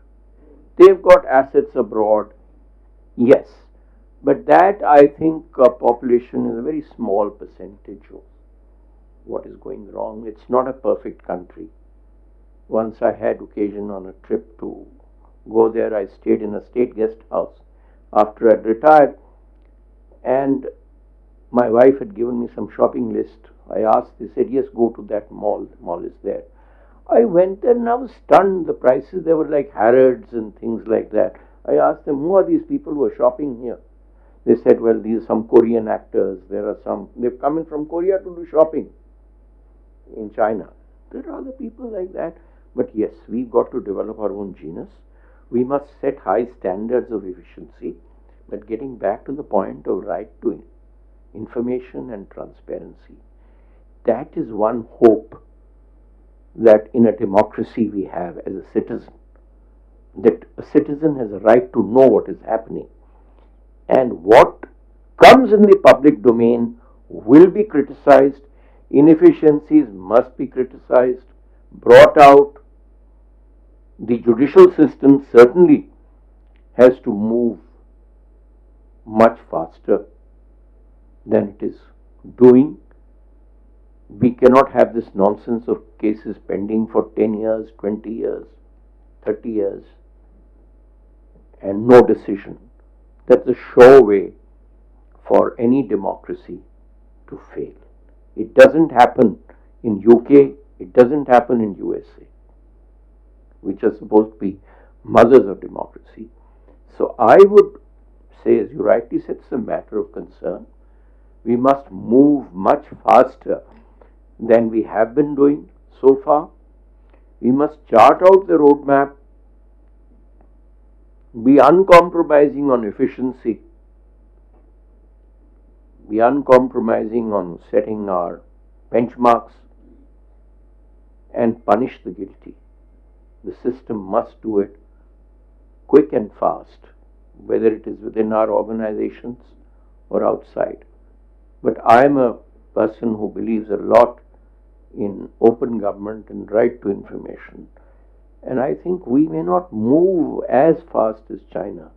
They've got assets abroad, yes, but that I think population is a very small percentage of what is going wrong. It's not a perfect country. Once I had occasion on a trip to go there. I stayed in a state guest house after I'd retired, and my wife had given me some shopping list. I asked, they said, yes, go to that mall. The mall is there. I went there and I was stunned. The prices, they were like Harrods and things like that. I asked them, who are these people who are shopping here? They said, well, these are some Korean actors. They've come in from Korea to do shopping in China. There are other people like that. But yes, we've got to develop our own genus. We must set high standards of efficiency. But getting back to the point of right to information and transparency, that is one hope that in a democracy we have as a citizen, that a citizen has a right to know what is happening, and what comes in the public domain will be criticized, inefficiencies must be criticized, brought out. The judicial system certainly has to move much faster. than it is doing. We cannot have this nonsense of cases pending for 10 years, 20 years, 30 years, and no decision. That's a sure way for any democracy to fail. It doesn't happen in UK, it doesn't happen in USA, which are supposed to be mothers of democracy. So I would say, as you rightly said, it's a matter of concern. We must move much faster than we have been doing so far. We must chart out the roadmap, be uncompromising on efficiency, be uncompromising on setting our benchmarks, and punish the guilty. The system must do it quick and fast, whether it is within our organizations or outside. But I am a person who believes a lot in open government and right to information. And I think we may not move as fast as China,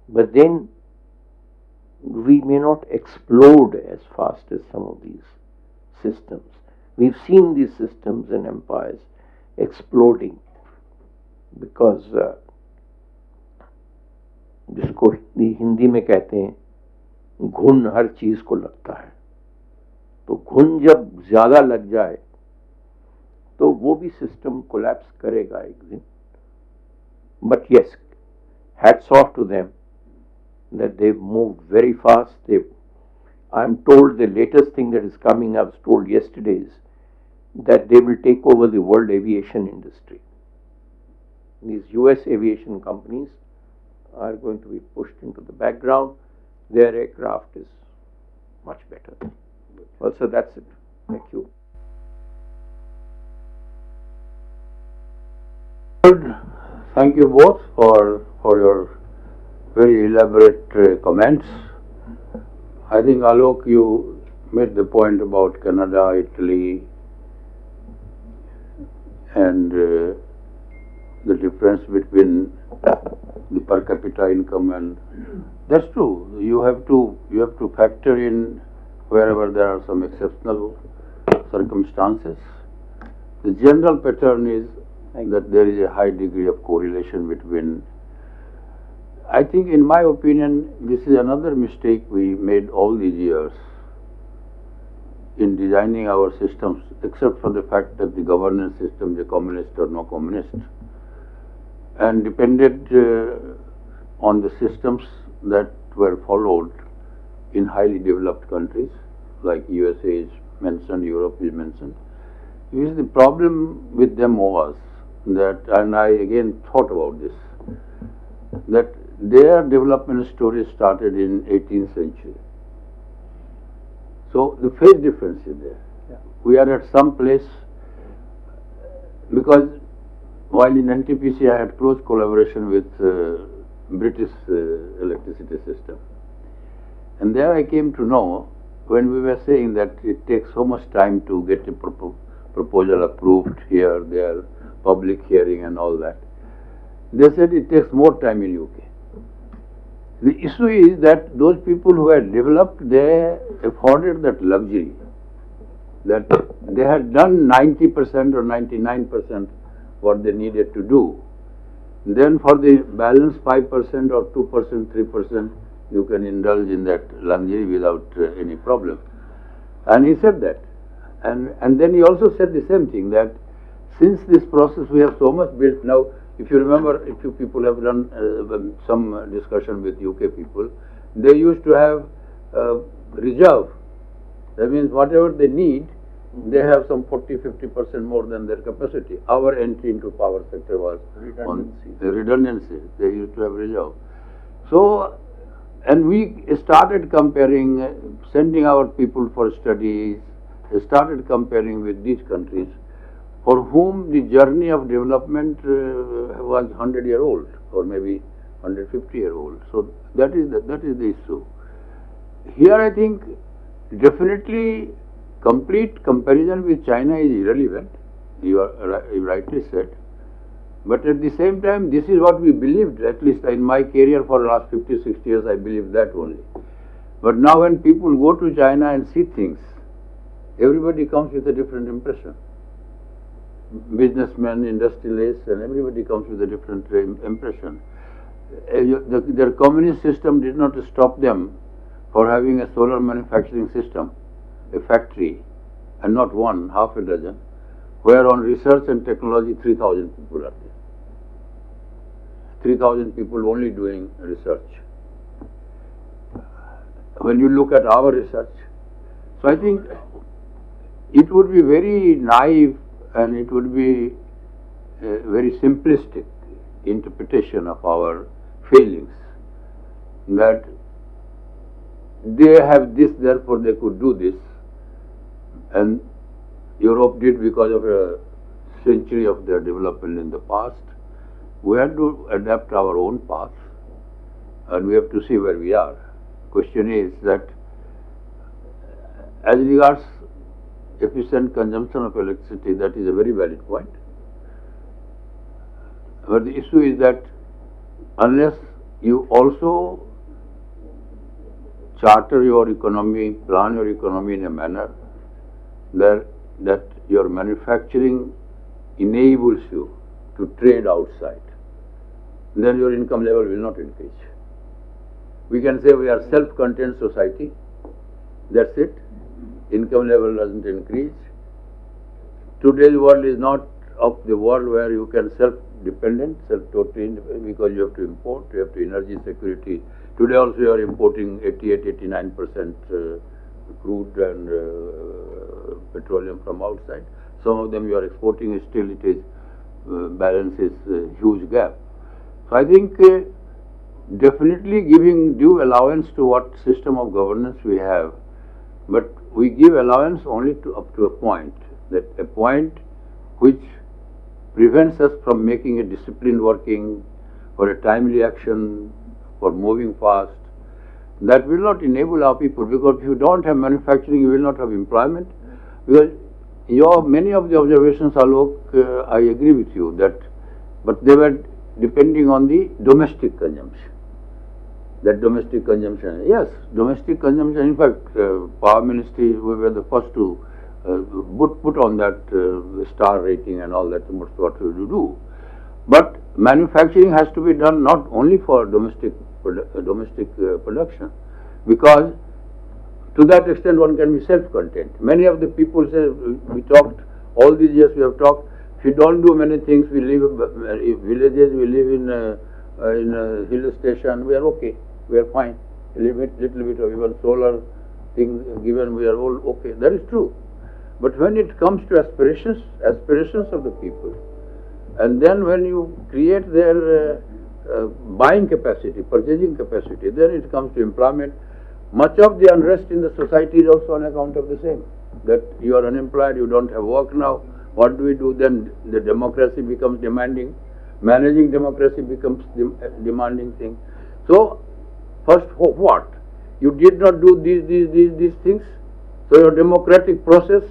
but then we may not explode as fast as some of these systems. We've seen these systems and empires exploding because जिसको हिंदी में कहते हैं घुन हर चीज को लगता है, तो घुन जब ज्यादा लग जाए तो वो भी सिस्टम कोलैप्स करेगा एक दिन. But yes, hats off to them that they've moved very fast. I'm told the latest thing that is coming, I was told yesterday, is that they will take over the world aviation industry. These US aviation companies are going to be pushed into the background. Their aircraft is much better. Well, so that's it. Thank you. Good. Thank you both for your very elaborate comments. I think, Alok, you made the point about Canada, Italy, and the difference between the per capita income, and that's true. You have to factor in wherever there are some exceptional circumstances. The general pattern is that there is a high degree of correlation between. I think, in my opinion, this is another mistake we made all these years in designing our systems, except for the fact that the governance system is communist or no communist, and depended on the systems that were followed in highly developed countries, like USA is mentioned, Europe is mentioned. Because the problem with them was that, and I again thought about this, that their development story started in 18th century. So the phase difference is there. Yeah. We are at some place, because while in NTPC I had close collaboration with British electricity system, and there I came to know, when we were saying that it takes so much time to get a proposal approved here, there, public hearing and all that, they said it takes more time in UK. The issue is that those people who had developed, they afforded that luxury, that they had done 90% or 99% what they needed to do. Then for the balance 5% or 2%, 3%, you can indulge in that luxury without any problem. And he said that. And then he also said the same thing, that since this process we have so much built now. If you remember, if you people have done some discussion with UK people, they used to have reserve. That means whatever they need, they have some 40-50% more than their capacity. Our entry into power sector was on the redundancy. They used to have reserve. So, and we started comparing, sending our people for studies, started comparing with these countries, for whom the journey of development was 100-year-old or maybe 150-year-old. So that is the issue. Here I think definitely complete comparison with China is irrelevant. You rightly said. But at the same time, this is what we believed, at least in my career for the last 50-60 years, I believed that only. But now when people go to China and see things, everybody comes with a different impression. Businessmen, industrialists, and everybody comes with a different impression. Their communist system did not stop them for having a solar manufacturing system, a factory, and not one, half a dozen, where on research and technology 3,000 people are there. 3,000 people only doing research. When you look at our research, so I think it would be very naive and it would be a very simplistic interpretation of our failings that they have this, therefore they could do this, and Europe did because of a century of their development in the past. We have to adapt our own path and we have to see where we are. Question is that as regards efficient consumption of electricity, that is a very valid point. But the issue is that unless you also charter your economy, plan your economy in a manner that your manufacturing enables you to trade outside, then your income level will not increase. We can say we are self-contained society, that's it. Income level doesn't increase. Today's world is not of the world where you can self-dependent, self-totally independent, because you have to import, you have to energy security. Today also you are importing 88-89% crude and petroleum from outside. Some of them you are exporting, still it is balances a huge gap. So I think definitely giving due allowance to what system of governance we have, but we give allowance only up to a point, that a point which prevents us from making a disciplined working, for a timely action, for moving fast. That will not enable our people, because if you don't have manufacturing, you will not have employment. Because many of the observations, Alok, I agree with you that, but they were depending on the domestic consumption. That domestic consumption, yes, domestic consumption. In fact, Power Ministry, we were the first to put on that star rating and all that. That's what we do. But manufacturing has to be done not only for domestic production, because to that extent one can be self-contained. Many of the people say, we talked all these years, we have talked. If you don't do many things, we live in villages, we live in a hill station, we are okay. We are fine. A little bit of even solar thing given, we are all okay. That is true. But when it comes to aspirations of the people, and then when you create their buying capacity, purchasing capacity, then it comes to employment. Much of the unrest in the society is also on account of the same. That you are unemployed, you don't have work now. What do we do? Then the democracy becomes demanding. Managing democracy becomes demanding thing. So first, what? You did not do these things. So your democratic process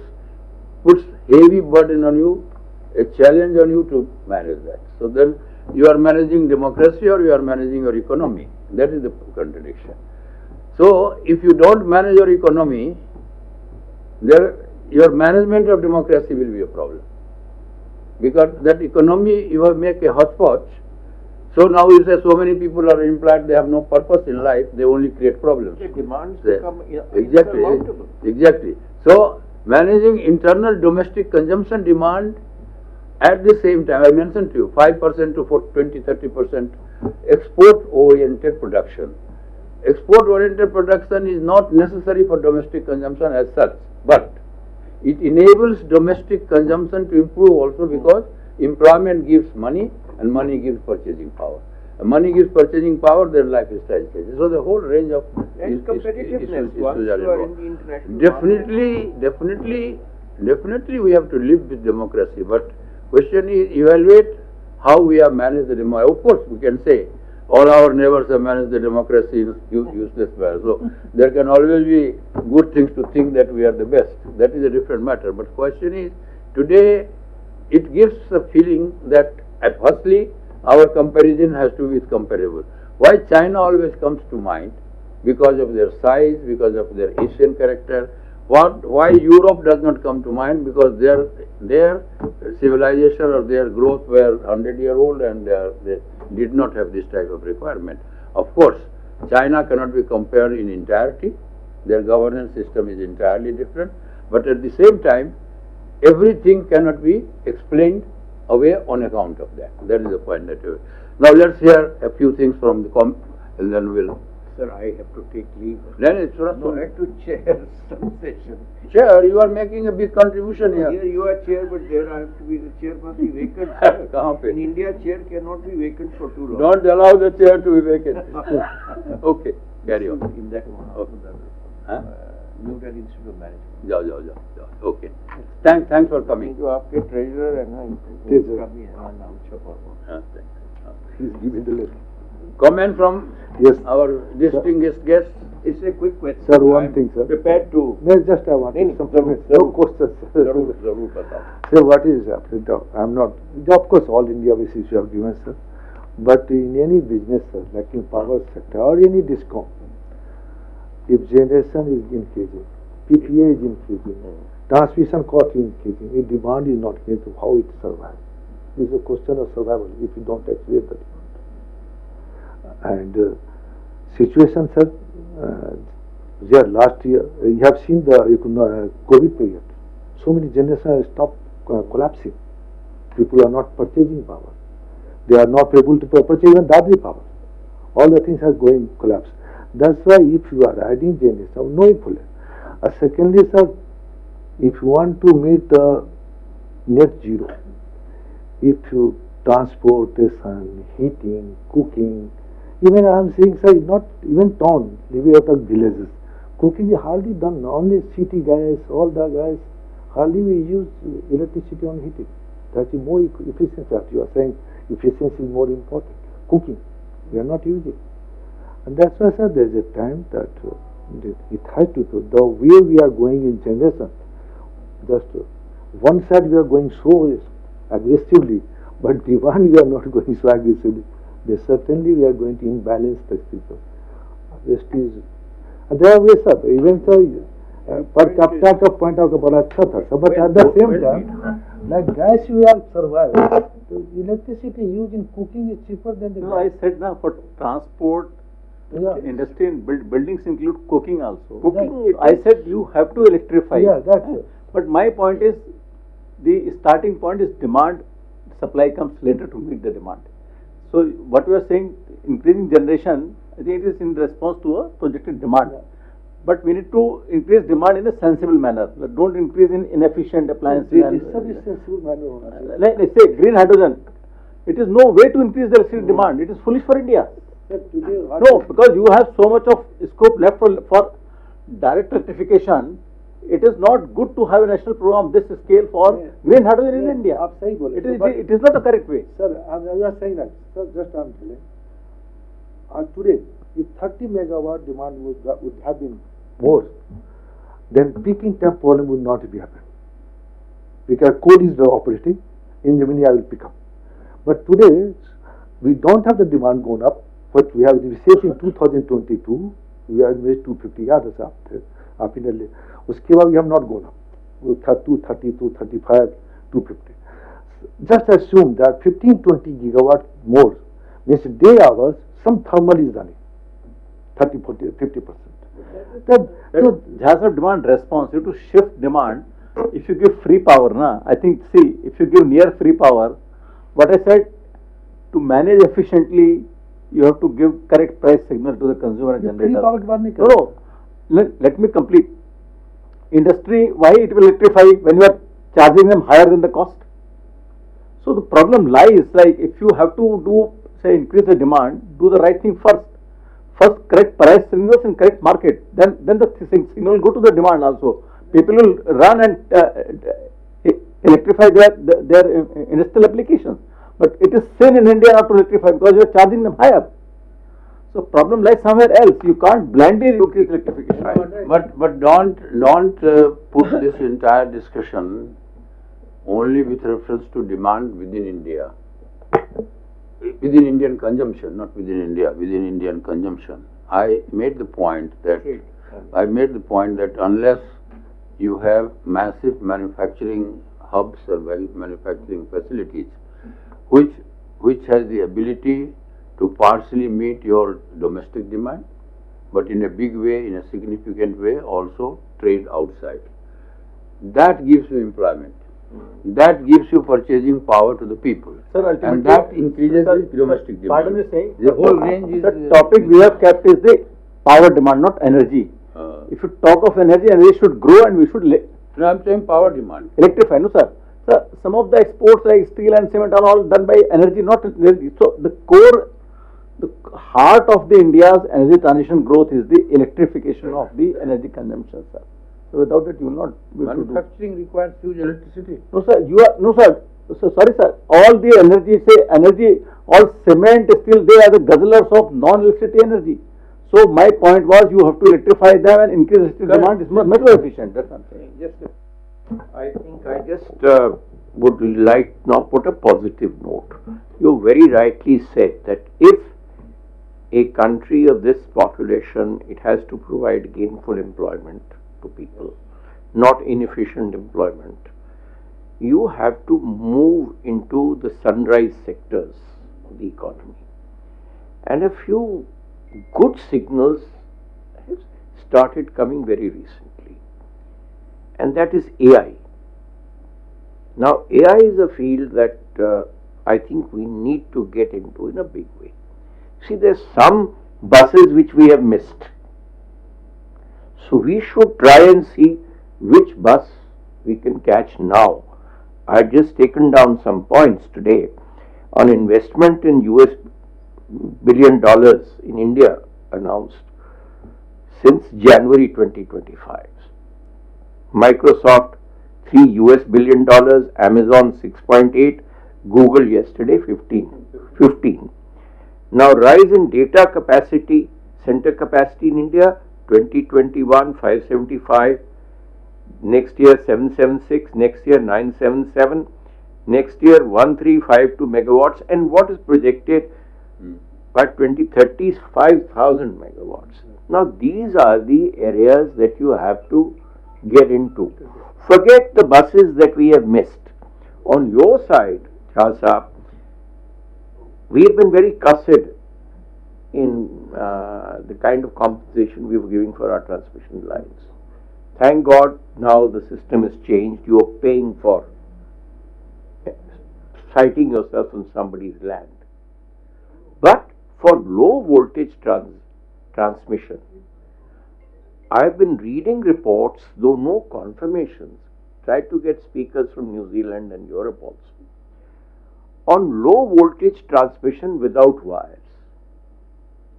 puts heavy burden on you, a challenge on you to manage that. So then you are managing democracy or you are managing your economy. That is the contradiction. So if you don't manage your economy, your management of democracy will be a problem. Because that economy, you have make a hodgepodge. So now you say so many people are employed, they have no purpose in life, they only create problems. The demands become insurmountable. Exactly. So managing internal domestic consumption demand at the same time, I mentioned to you, 5% to 20-30% export-oriented production. Export-oriented production is not necessary for domestic consumption as such, but it enables domestic consumption to improve also, because employment gives money and money gives purchasing power. And money gives purchasing power, then lifestyle changes. So the whole range of and competitiveness issues once are you are in involved. the international Definitely we have to live with democracy, but question is evaluate how we have managed the democracy. Of course, we can say all our neighbors have managed the democracy in useless manner. So there can always be good things to think that we are the best. That is a different matter. But question is, today it gives a feeling that firstly our comparison has to be comparable. Why China always comes to mind? because of their size, because of their Asian character. Why Europe does not come to mind? Because their civilization or their growth were 100-year-old, and they did not have this type of requirement. Of course, China cannot be compared in entirety. Their governance system is entirely different. But at the same time, everything cannot be explained away on account of that. That is the point that you. Now let's hear a few things from the and then we'll. Sir, I have to take leave. Then it's No, I have to chair some session. Chair, you are making a big contribution here. Here you are chair, but there I have to be, the chair must be vacant. Sir. Kahan pe? In India, chair cannot be vacant for too long. Don't allow the chair to be vacant. Okay, carry on. In that one, Huh? New Delhi Institute of Management. Jao. Okay. Thanks for coming. जो आपके treasurer है ना, इसका भी है नाम छपा हुआ. Please give me the list. Comment from Yes. our distinguished guests. It's a quick question. Sir, one thing, sir. Prepared to. No, just I want नहीं, some जरूर, no जरूर. questions. जरूर बताओ. Sir, what is happening? I'm not. Of course, all India basis you have given, sir. But in any business, sir, like in power sector or any discom, if generation is increasing, PPA is increasing, transmission cost is increasing, if demand is not increasing, how it survives? This is a question of survival if you don't accelerate the demand. And situation, sir, yeah, last year, you have seen the COVID period. So many generations stopped collapsing. People are not purchasing power. They are not able to purchase even Dadri power. All the things are going collapse. That's why if you are adding generation, no pull. Secondly, sir, if you want to meet the net zero, if you transportation, heating, cooking, even I am saying, sir, not even town, living out of villages, cooking is hardly done. Only city guys, all the guys, hardly we use electricity on heating. That is more efficient. That you are saying efficiency is more important. Cooking, we are not using. And that's why, sir, there is a time that it has to do. The way we are going in generation, just one side we are going so aggressively, but demand we are not going so aggressively. Then certainly we are going to imbalance the system. Rest is, there are ways, sir, even sir, per capita का point of बड़ा अच्छा था, sir, but at the same time, like gas we are surviving. The electricity used in cooking is cheaper than the No, I gas. said now for transport, Yeah. industry and buildings include cooking also. Cooking, I said you have to electrify. Yeah, that's it. But my point is, the starting point is demand, supply comes later to meet the demand. So what we are saying, increasing generation, I think it is in response to a projected demand. But we need to increase demand in a sensible manner. Don't increase in inefficient appliances. Let's say green hydrogen. It is no way to increase the electricity demand. It is foolish for India. No, because you have so much of scope left for direct electrification. It is not good to have a national program of this scale for green hydrogen in India. आप सही बोले, It is not the correct way. Sir, you are saying that. Sir, just I am telling. Today, if 30 megawatt demand would have been more, then peaking time problem would not be happening. Because coal is operating, in Germany I will pick up. But today, we don't have the demand going up. What we have received in 2022, we have made 250 yards after उसके बाद we have not gone up. 230, 235, 250. Just assume that 15-20 gigawatt more means day hours, some thermal is running. 30, 40, 50%. There's a demand response. You have to shift demand. If you give free power, I think, see, if you give near free power, what I said, to manage efficiently, you have to give correct price signal to the consumer and generator. Free power demand नहीं No, let me complete. Industry, why it will electrify when you are charging them higher than the cost? So the problem lies, like, if you have to do, say, increase the demand, do the right thing first. First correct price signals in correct market, then the signal will go to the demand also. People will run and electrify their industrial applications. But it is sin in India not to electrify because you are charging them higher. So problem lies somewhere else. You can't blindly increase electrification. Right. But don't put this entire discussion only with reference to demand within India. Within Indian consumption, not within India, within Indian consumption. I made the point that unless you have massive manufacturing hubs or manufacturing facilities, which has the ability to partially meet your domestic demand, but in a big way, in a significant way, also trade outside. That gives you employment. That gives you purchasing power to the people. Sir, ultimately, and that increases the domestic demand. Pardon me saying, the whole range is... the topic we have kept is the power demand, not energy. If you talk of energy should grow and we should no, I'm saying power demand. Electrify, no sir. Sir, some of the exports like steel and cement are all done by energy, not energy. So the heart of the India's energy transition growth is the electrification of the energy consumption, sir. So without it, you will not be able to do. Manufacturing requires huge electricity. No sir, sorry sir. All the energy, all cement is still they are the guzzlers of non-electricity energy. So my point was you have to electrify them and increase electricity demand is much more efficient. That's what I'm saying. I think I just would like now put a positive note. You very rightly said that if a country of this population, it has to provide gainful employment to people, not inefficient employment. You have to move into the sunrise sectors of the economy. And a few good signals have started coming very recently. And that is AI. Now, AI is a field that I think we need to get into in a big way. See, there's some buses which we have missed. So we should try and see which bus we can catch now. I've just taken down some points today on investment in US $1 billion in India announced since January 2025. Microsoft $3 billion, Amazon 6.8, Google yesterday 15. Now rise in data capacity, center capacity in India 2021 575, next year 776, next year 977, next year 1352 megawatts, and what is projected by 2030 is 5000 megawatts. Now these are the areas that you have to get into. Forget the buses that we have missed. On your side, Shah Saab, we have been very cussed in the kind of compensation we were giving for our transmission lines. Thank God now the system has changed. You are paying for siting yourself on somebody's land. But for low voltage transmission, I've been reading reports, though no confirmations, tried to get speakers from New Zealand and Europe also, on low voltage transmission without wires.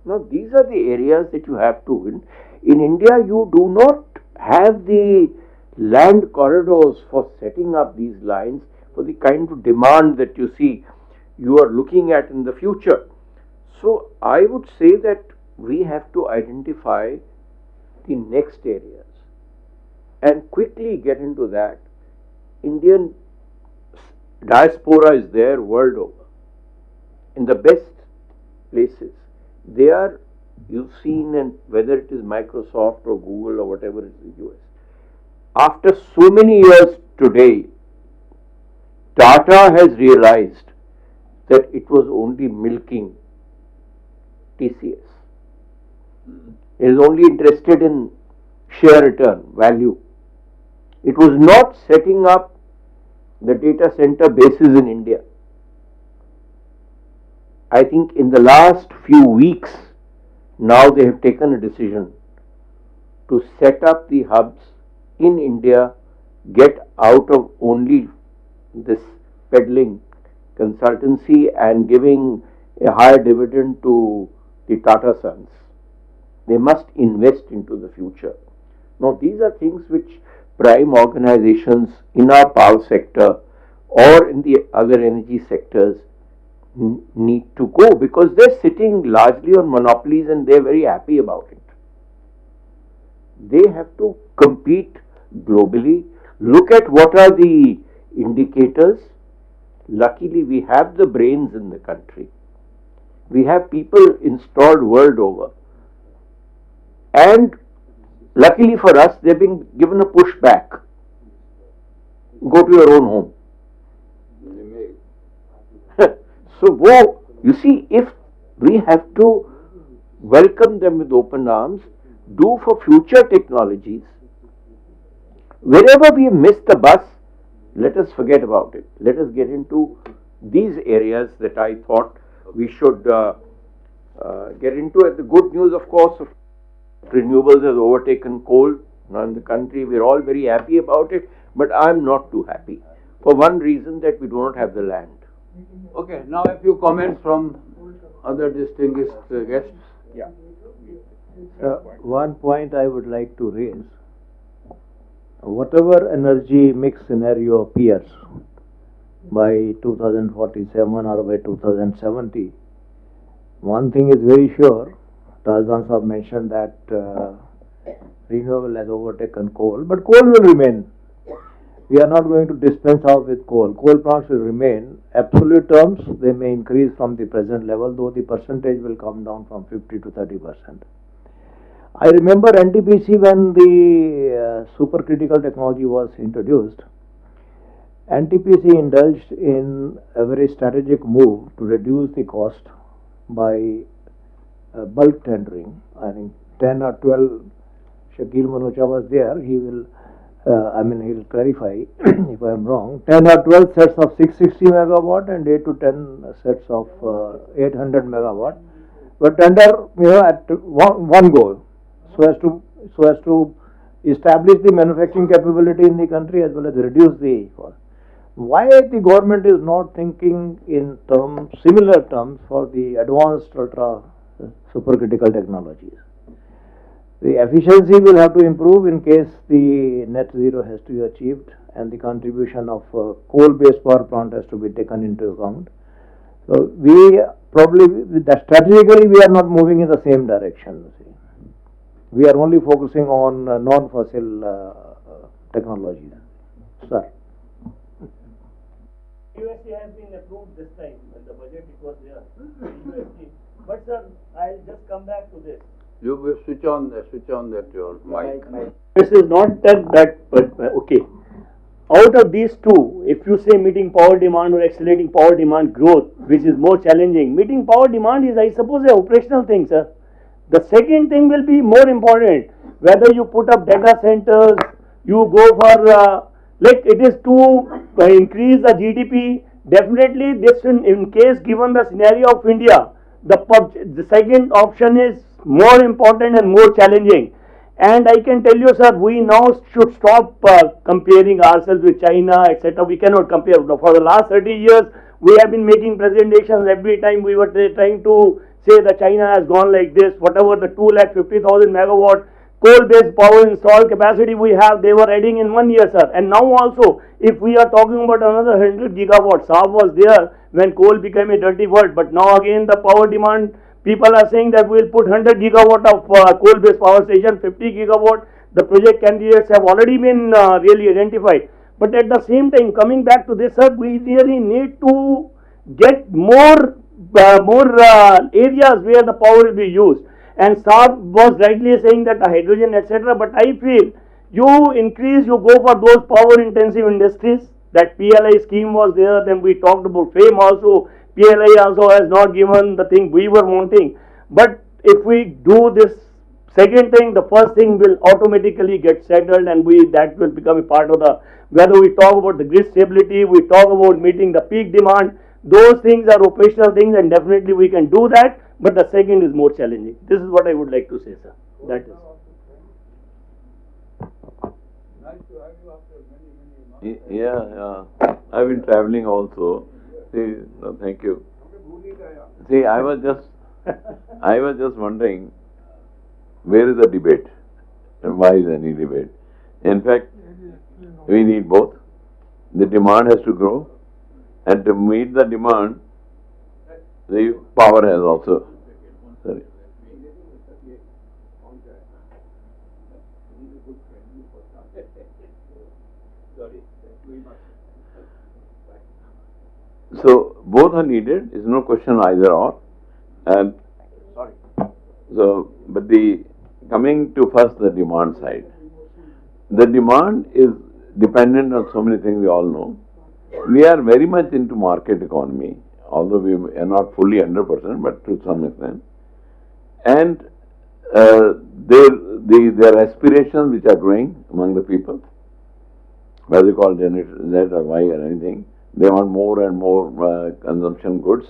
Now these are the areas that you have to win. In India, you do not have the land corridors for setting up these lines for the kind of demand that you see you are looking at in the future. So I would say that we have to identify the next areas and quickly get into that. Indian diaspora is there world over in the best places. They are, you've seen, and whether it is Microsoft or Google or whatever it is, US. After so many years today, Tata has realized that it was only milking TCS. It is only interested in share return, value. It was not setting up the data center bases in India. I think in the last few weeks, now they have taken a decision to set up the hubs in India, get out of only this peddling consultancy and giving a higher dividend to the Tata sons. They must invest into the future. Now these are things which prime organizations in our power sector or in the other energy sectors need to go, because they're sitting largely on monopolies and they're very happy about it. They have to compete globally. Look at what are the indicators. Luckily, we have the brains in the country. We have people installed world over. And luckily for us, they've been given a push back. Go to your own home. So, you see, if we have to welcome them with open arms, do for future technologies, wherever we missed the bus, let us forget about it. Let us get into these areas that I thought we should get into. And the good news, of course, of renewables has overtaken coal now in the country. We're all very happy about it, but I'm not too happy for one reason, that we do not have the land. Okay, now a few comments from other distinguished guests. Yeah. One point I would like to raise, whatever energy mix scenario appears by 2047 or by 2070, one thing is very sure. Tarzan Saab mentioned that renewable has overtaken coal, but coal will remain. We are not going to dispense off with coal. Coal plants will remain. Absolute terms, they may increase from the present level, though the percentage will come down from 50 to 30%. I remember NTPC when the supercritical technology was introduced. NTPC indulged in a very strategic move to reduce the cost by bulk tendering. I think 10 or 12, Shakil Manocha was there, he will he'll clarify if I am wrong, 10 or 12 sets of 660 megawatt and 8 to 10 sets of 800 megawatt, but tender at one go, so as to establish the manufacturing capability in the country as well as reduce the cost. Why the government is not thinking in similar terms for the advanced ultra supercritical technologies? The efficiency will have to improve in case the net zero has to be achieved, and the contribution of coal-based power plant has to be taken into account. So we probably, strategically, we are not moving in the same direction. We are only focusing on non-fossil technologies. Sir. USC has been approved this time. In the budget it was there. USC. But sir, I'll just come back to this. You will switch on that your mic. This is not that, but okay. Out of these two, if you say meeting power demand or accelerating power demand growth, which is more challenging, meeting power demand is, I suppose, an operational thing, sir. The second thing will be more important. Whether you put up data centers, you go for, like it is to increase the GDP, definitely this in case given the scenario of India, the second option is more important and more challenging. And I can tell you, sir, we now should stop comparing ourselves with China, etc. We cannot compare. For the last 30 years, we have been making presentations every time we were trying to say that China has gone like this. Whatever the 250,000 megawatt coal-based power installed capacity we have, they were adding in 1 year, sir. And now also, if we are talking about another 100 gigawatts, Saab was there when coal became a dirty word. But now again, the power demand, people are saying that we will put 100 gigawatt of coal-based power station, 50 gigawatt. The project candidates have already been really identified. But at the same time, coming back to this, sir, we really need to get more areas where the power will be used. And Saab was rightly saying that hydrogen, etc. But I feel you go for those power-intensive industries. That PLI scheme was there. Then we talked about FAME also. PLI also has not given the thing we were wanting. But if we do this second thing, the first thing will automatically get settled, and that will become a part of the, whether we talk about the grid stability, we talk about meeting the peak demand, those things are operational things, and definitely we can do that. But the second is more challenging. This is what I would like to say, sir. That is. Yeah, I've been traveling also. See, thank you. See, I was just wondering, where is the debate, and why is any debate? In fact, we need both. The demand has to grow, and to meet the demand, the power has also. Sorry. So both are needed. Is no question either or. And so, but the coming to first the demand side. The demand is dependent on so many things we all know. We are very much into market economy, although we are not fully 100%, but to some extent. And there are aspirations which are growing among the people, whether you call Generation Z or Y or anything. They want more and more consumption goods.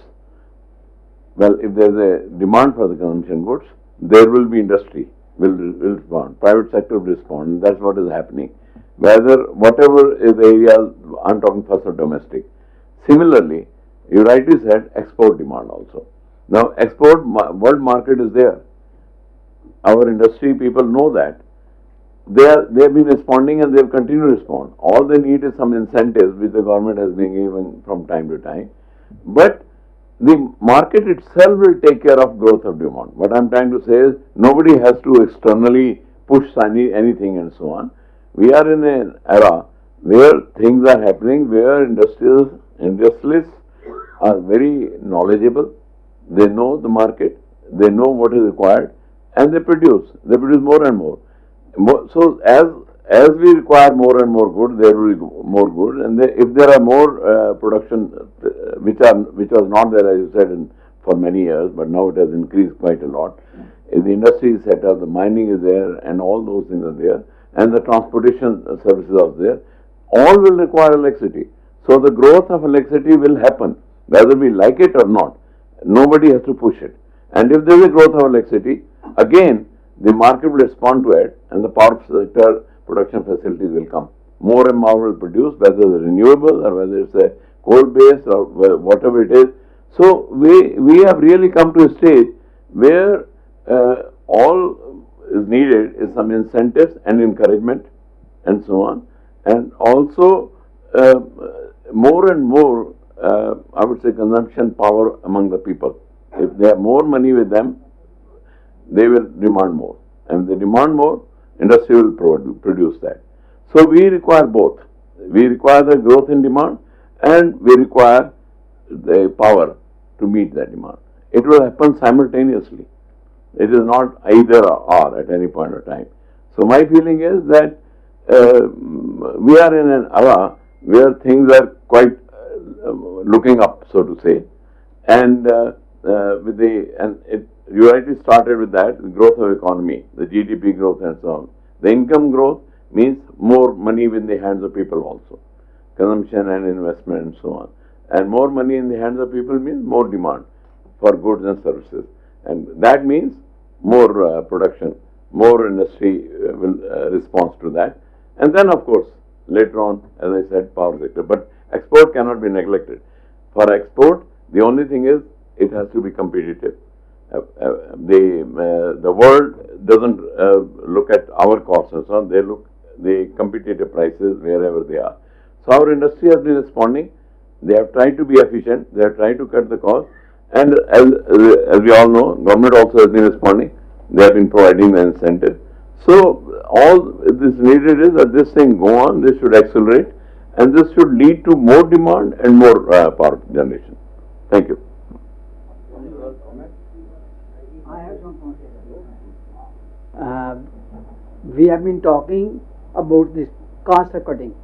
Well, if there is a demand for the consumption goods, there will be industry will respond, private sector will respond, and that's what is happening. Whatever is the area, I'm talking first of domestic. Similarly, you rightly said export demand also. Now, world market is there. Our industry people know that. They have been responding and they will continue to respond. All they need is some incentives which the government has been given from time to time. But the market itself will take care of growth of demand. What I'm trying to say is nobody has to externally push anything and so on. We are in an era where things are happening, where industrialists are very knowledgeable. They know the market, they know what is required, and they produce more and more. So as we require more and more good, there will be more good, and if there are more production which was not there, as you said, for many years, but now it has increased quite a lot. If the industry is set up, the mining is there, and all those things are there, and the transportation services are there, all will require electricity. So the growth of electricity will happen, whether we like it or not. Nobody has to push it. And if there is a growth of electricity, again, the market will respond to it, and the power sector production facilities will come. More and more will produce, whether it's renewable or whether it's a coal-based or whatever it is. So we have really come to a stage where all is needed is some incentives and encouragement and so on, and also more and more, I would say, consumption power among the people. If they have more money with them, they will demand more, and if they demand more, industry will produce that. So we require both. We require the growth in demand, and we require the power to meet that demand. It will happen simultaneously. It is not either or at any point of time. So my feeling is that we are in an era where things are quite looking up, so to say, and you rightly started with that, the growth of economy, the GDP growth and so on. The income growth means more money in the hands of people also, consumption and investment and so on. And more money in the hands of people means more demand for goods and services. And that means more production, more industry will respond to that. And then, of course, later on, as I said, power sector. But export cannot be neglected. For export, the only thing is it has to be competitive. The world doesn't look at our costs and so on. They look the competitive prices wherever they are. So our industry has been responding. They have tried to be efficient. They have tried to cut the cost. And as we all know, government also has been responding. They have been providing the incentive. So all this needed is that this thing go on. This should accelerate, and this should lead to more demand and more power generation. Thank you. We have been talking about this cost cutting.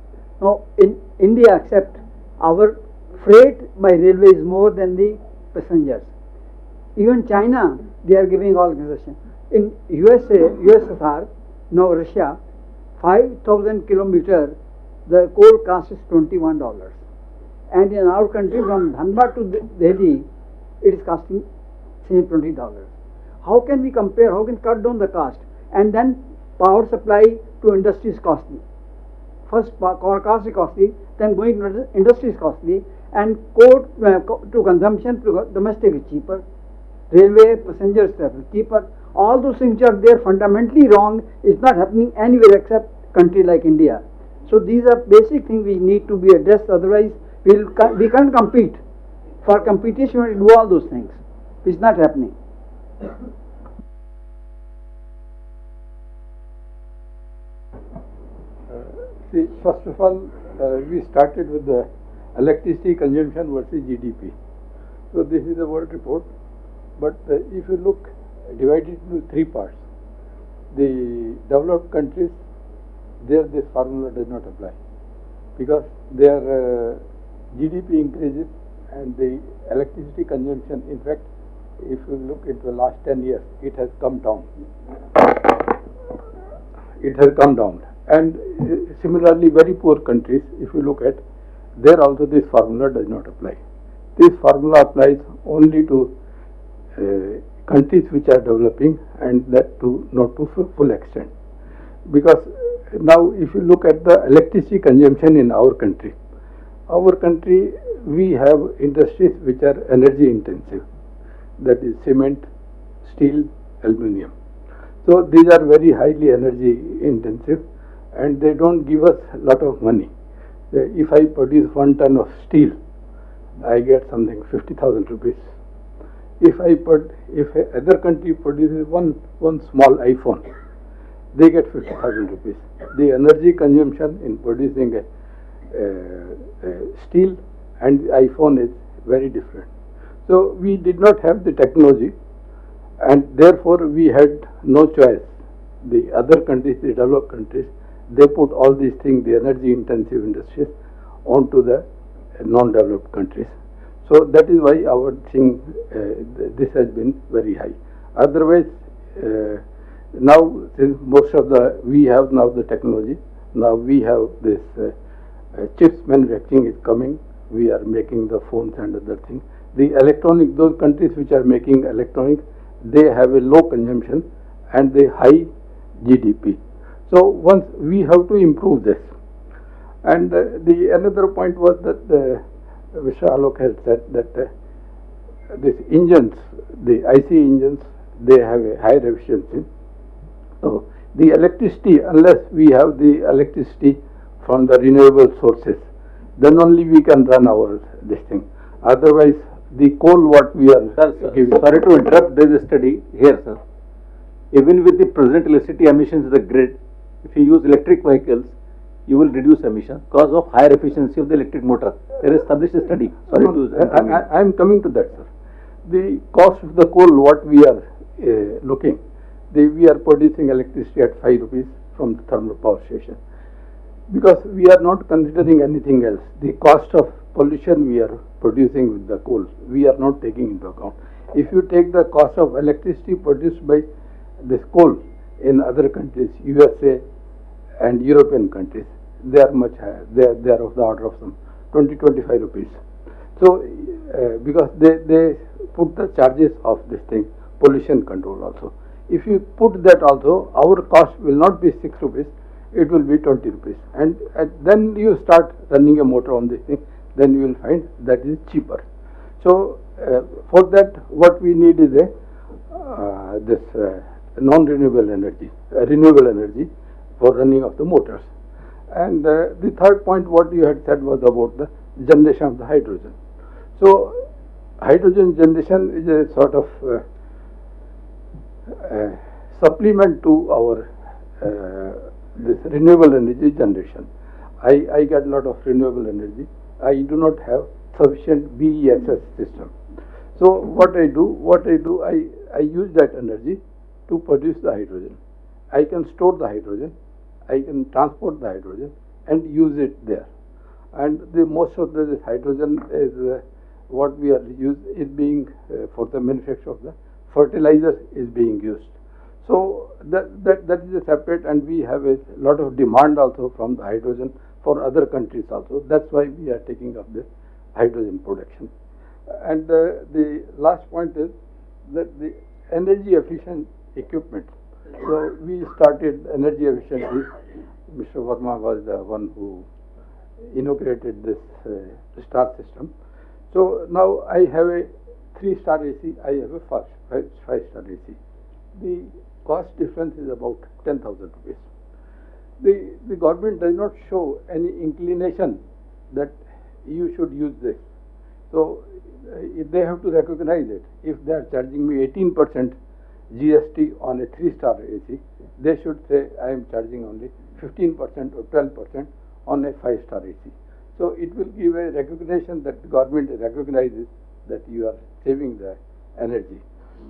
Now, in India, except our freight by railway is more than the passengers. Even China, they are giving all concession. In USSR, now Russia, 5,000 kilometers, the coal cost is $21. And in our country, from Dhanbad to Delhi, it is costing same $20. How can we compare? How can we cut down the cost? And then power supply to industry is costly. First, power cost is costly, then going to industry is costly, and coal to consumption to domestic is cheaper. Railway passengers travel cheaper. All those things are there fundamentally wrong. It's not happening anywhere except country like India. So these are basic things we need to be addressed. Otherwise, we can't compete. For competition, we do all those things. It's not happening. See, first of all, we started with the electricity consumption versus GDP. So this is the world report. But if you look, divided into three parts. the developed countries, there this formula does not apply because their GDP increases and the electricity consumption, in fact, if you look into the last 10 years, it has come down. It has come down. And similarly, very poor countries, if you look at, there also this formula does not apply. This formula applies only to countries which are developing, and that too not to full extent. Because now if you look at the electricity consumption in our country, we have industries which are energy intensive, that is cement, steel, aluminium. So these are very highly energy intensive and they don't give us a lot of money. If I produce 1 ton of steel, I get something 50,000 rupees. If other country produces one small iPhone, they get 50,000 rupees. The energy consumption in producing a steel and iPhone is very different. So we did not have the technology, and therefore we had no choice. The other countries, the developed countries, they put all these things, the energy intensive industries, onto the non-developed countries. So that is why our thing, this has been very high. Otherwise, now since we have now the technology, now we have this chips manufacturing is coming, we are making the phones and other things. The electronic, those countries which are making electronics, they have a low consumption and the high GDP. So once we have to improve this. And the another point was that Mr. Alok has said that these engines, the IC engines, they have a higher efficiency. So the electricity, unless we have the electricity from the renewable sources, then only we can run our this thing. Otherwise, the coal what we are giving. Sorry to interrupt. There is a study here, sir. Even with the present electricity emissions in the grid, if you use electric vehicles, you will reduce emission because of higher efficiency of the electric motor. There is established a study. Sorry I am coming to that, sir. The cost of the coal, what we are looking, we are producing electricity at 5 rupees from the thermal power station. Because we are not considering anything else. The cost of pollution we are producing with the coal, we are not taking into account. If you take the cost of electricity produced by this coal in other countries, USA and European countries, they are much higher. They are of the order of some 20-25 rupees. So because they put the charges of this thing, pollution control also. If you put that also, our cost will not be 6 rupees, it will be 20 rupees. And then you start running a motor on this thing, then you will find that is cheaper. So for that, what we need is this non-renewable energy, renewable energy for running of the motors. And the third point, what you had said was about the generation of the hydrogen. So hydrogen generation is a sort of supplement to our this renewable energy generation. I get a lot of renewable energy. I do not have sufficient BESS system. So what I do, I use that energy to produce the hydrogen. I can store the hydrogen, I can transport the hydrogen and use it there. And most of this hydrogen is what we are is being for the manufacture of the fertilizer is being used. So that is a separate, and we have a lot of demand also from the hydrogen for other countries also. That's why we are taking up this hydrogen production. And the last point is that the energy efficient equipment. So we started energy efficiency. Mr. Verma was the one who inaugurated this star system. So now I have a 3-star AC, I have a 5-star AC. The cost difference is about 10,000 rupees. The government does not show any inclination that you should use this. So they have to recognize it. If they are charging me 18% GST on a 3-star AC, they should say I am charging only 15% or 12% on a 5-star AC. So it will give a recognition that the government recognizes that you are saving the energy.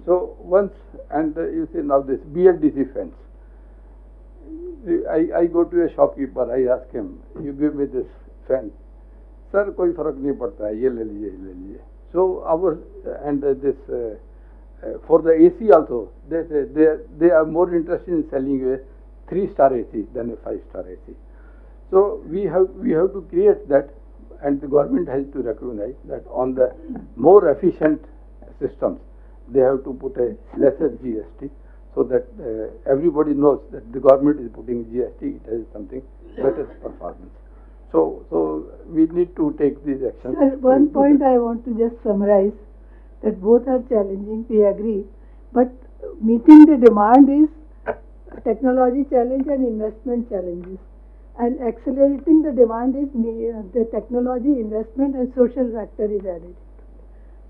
So once, and you see now this BLDC fans. I go to a shopkeeper, I ask him, you give me this fan. Sir, कोई फर्क नहीं पड़ता है, ये ले लीजिए. So our and this for the AC also, they are more interested in selling a 3-star AC than a 5-star AC. So we have to create that, and the government has to recognize that on the more efficient systems, they have to put a lesser GST, so that everybody knows that the government is putting GST, it has something better performance. So we need to take these actions. Sir, one point I want to just summarize, that both are challenging, we agree, but meeting the demand is technology challenge and investment challenges, and accelerating the demand is the technology, investment and social factor is added.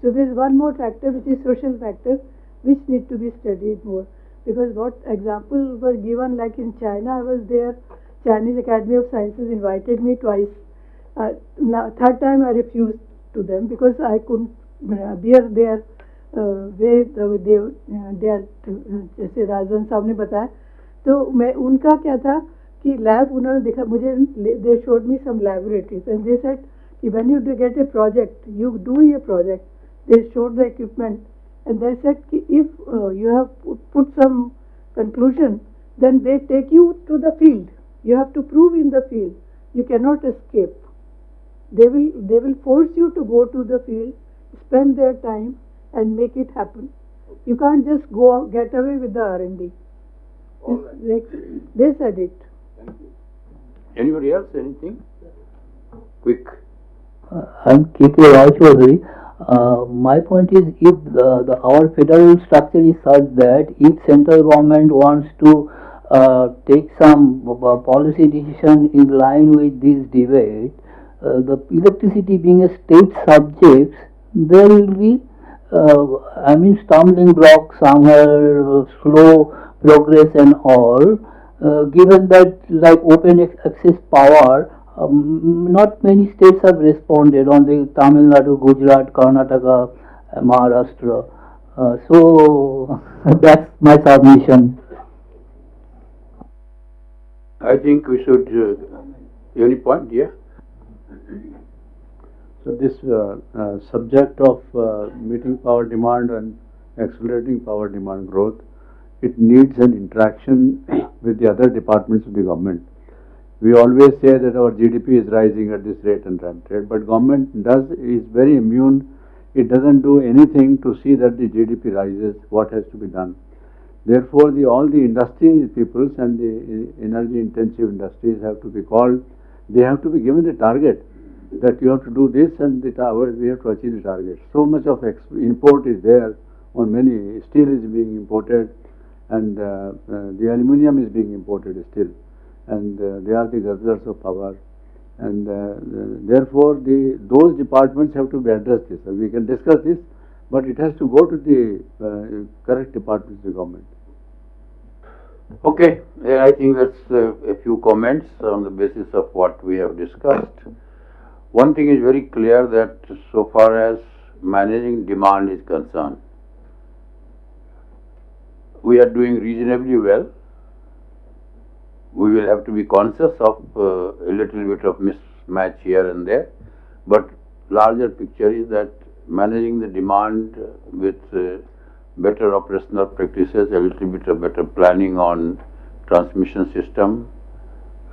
So there is one more factor, which is social factor, which need to be studied more, because what examples were given, like in China, I was there, Chinese Academy of Sciences invited me twice. Now, third time I refused to them because I couldn't bear their way, they are, जैसे राजन साहब ने बताया, तो मैं उनका क्या था कि लैब उन्होंने देखा मुझे, they showed me some laboratories and they said कि when you get a project, you do a project, they showed the equipment and they said कि if you have put some conclusion, then they take you to the field. You have to prove in the field. You cannot escape. They will force you to go to the field, spend their time and make it happen. You can't just get away with the R&D. They said it. Anybody else? Anything? Quick. I'm K.K. Rajwadri. My point is, if our federal structure is such that if central government wants to take some policy decision in line with this debate, the electricity being a state subject, there will be, stumbling blocks somewhere, slow progress and all. Given that, like open access power, not many states have responded on the Tamil Nadu, Gujarat, Karnataka, Maharashtra. So that's my submission. I think we should. Any point? Yeah. So this subject of meeting power demand and accelerating power demand growth, it needs an interaction with the other departments of the government. We always say that our GDP is rising at this rate and that rate, but government is very immune. It doesn't do anything to see that the GDP rises, what has to be done. Therefore, all the industry peoples and the energy intensive industries have to be called, they have to be given the target that you have to do this and we have to achieve the target. So much of import is there on many, steel is being imported and the aluminium is being imported still, and they are the guzzlers of power, and therefore those departments have to be addressed this. We can discuss this, but it has to go to the correct departments of the government. Okay, I think that's a few comments on the basis of what we have discussed. One thing is very clear, that so far as managing demand is concerned, we are doing reasonably well. We will have to be conscious of a little bit of mismatch here and there, but larger picture is that managing the demand with better operational practices, a little bit of better planning on transmission system,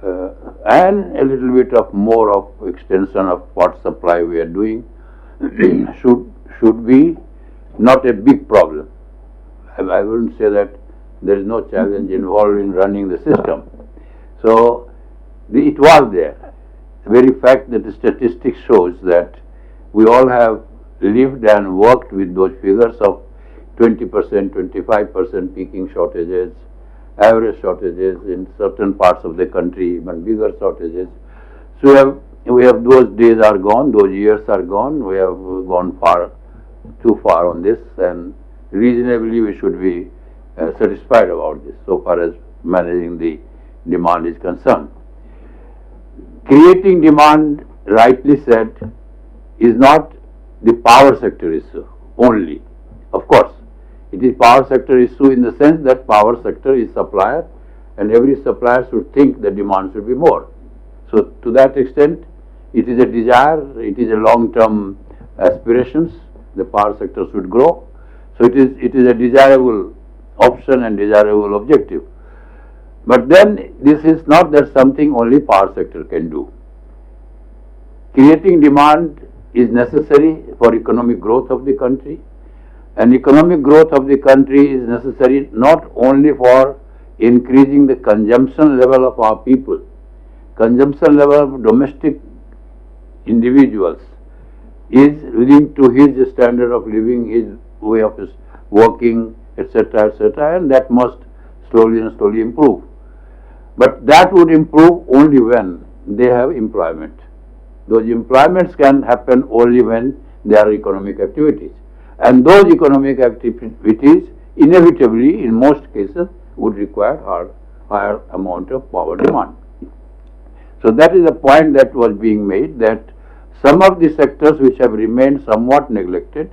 and a little bit of more of extension of what supply we are doing should be not a big problem. I wouldn't say that there is no challenge involved in running the system. So it was there. The very fact that the statistics shows that we all have lived and worked with those figures of 20%, 25% peaking shortages, average shortages in certain parts of the country, even bigger shortages. So we have those days are gone, those years are gone. We have gone too far on this, and reasonably we should be satisfied about this so far as managing the demand is concerned. Creating demand, rightly said, is not the power sector issue only. Of course, it is power sector issue in the sense that power sector is supplier and every supplier should think the demand should be more. So to that extent, it is a desire, it is a long-term aspirations, the power sector should grow. So it is a desirable option and desirable objective. But then this is not that something only power sector can do. Creating demand is necessary for economic growth of the country, and economic growth of the country is necessary not only for increasing the consumption level of our people, consumption level of domestic individuals is linked to his standard of living, his way of his working, etc., and that must slowly and slowly improve. But that would improve only when they have employment. Those employments can happen only when there are economic activities. And those economic activities inevitably, in most cases, would require higher amount of power demand. So that is the point that was being made, that some of the sectors which have remained somewhat neglected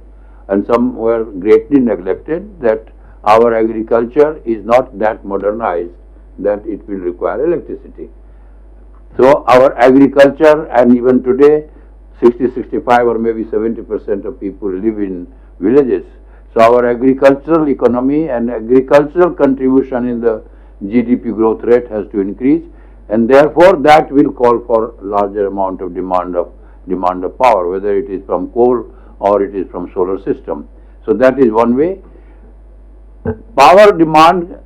and some were greatly neglected, that our agriculture is not that modernized that it will require electricity. So our agriculture, and even today 60-65 or maybe 70% of people live in villages. So our agricultural economy and agricultural contribution in the GDP growth rate has to increase, and therefore that will call for larger amount of demand of power, whether it is from coal or it is from solar system. So that is one way. Power demand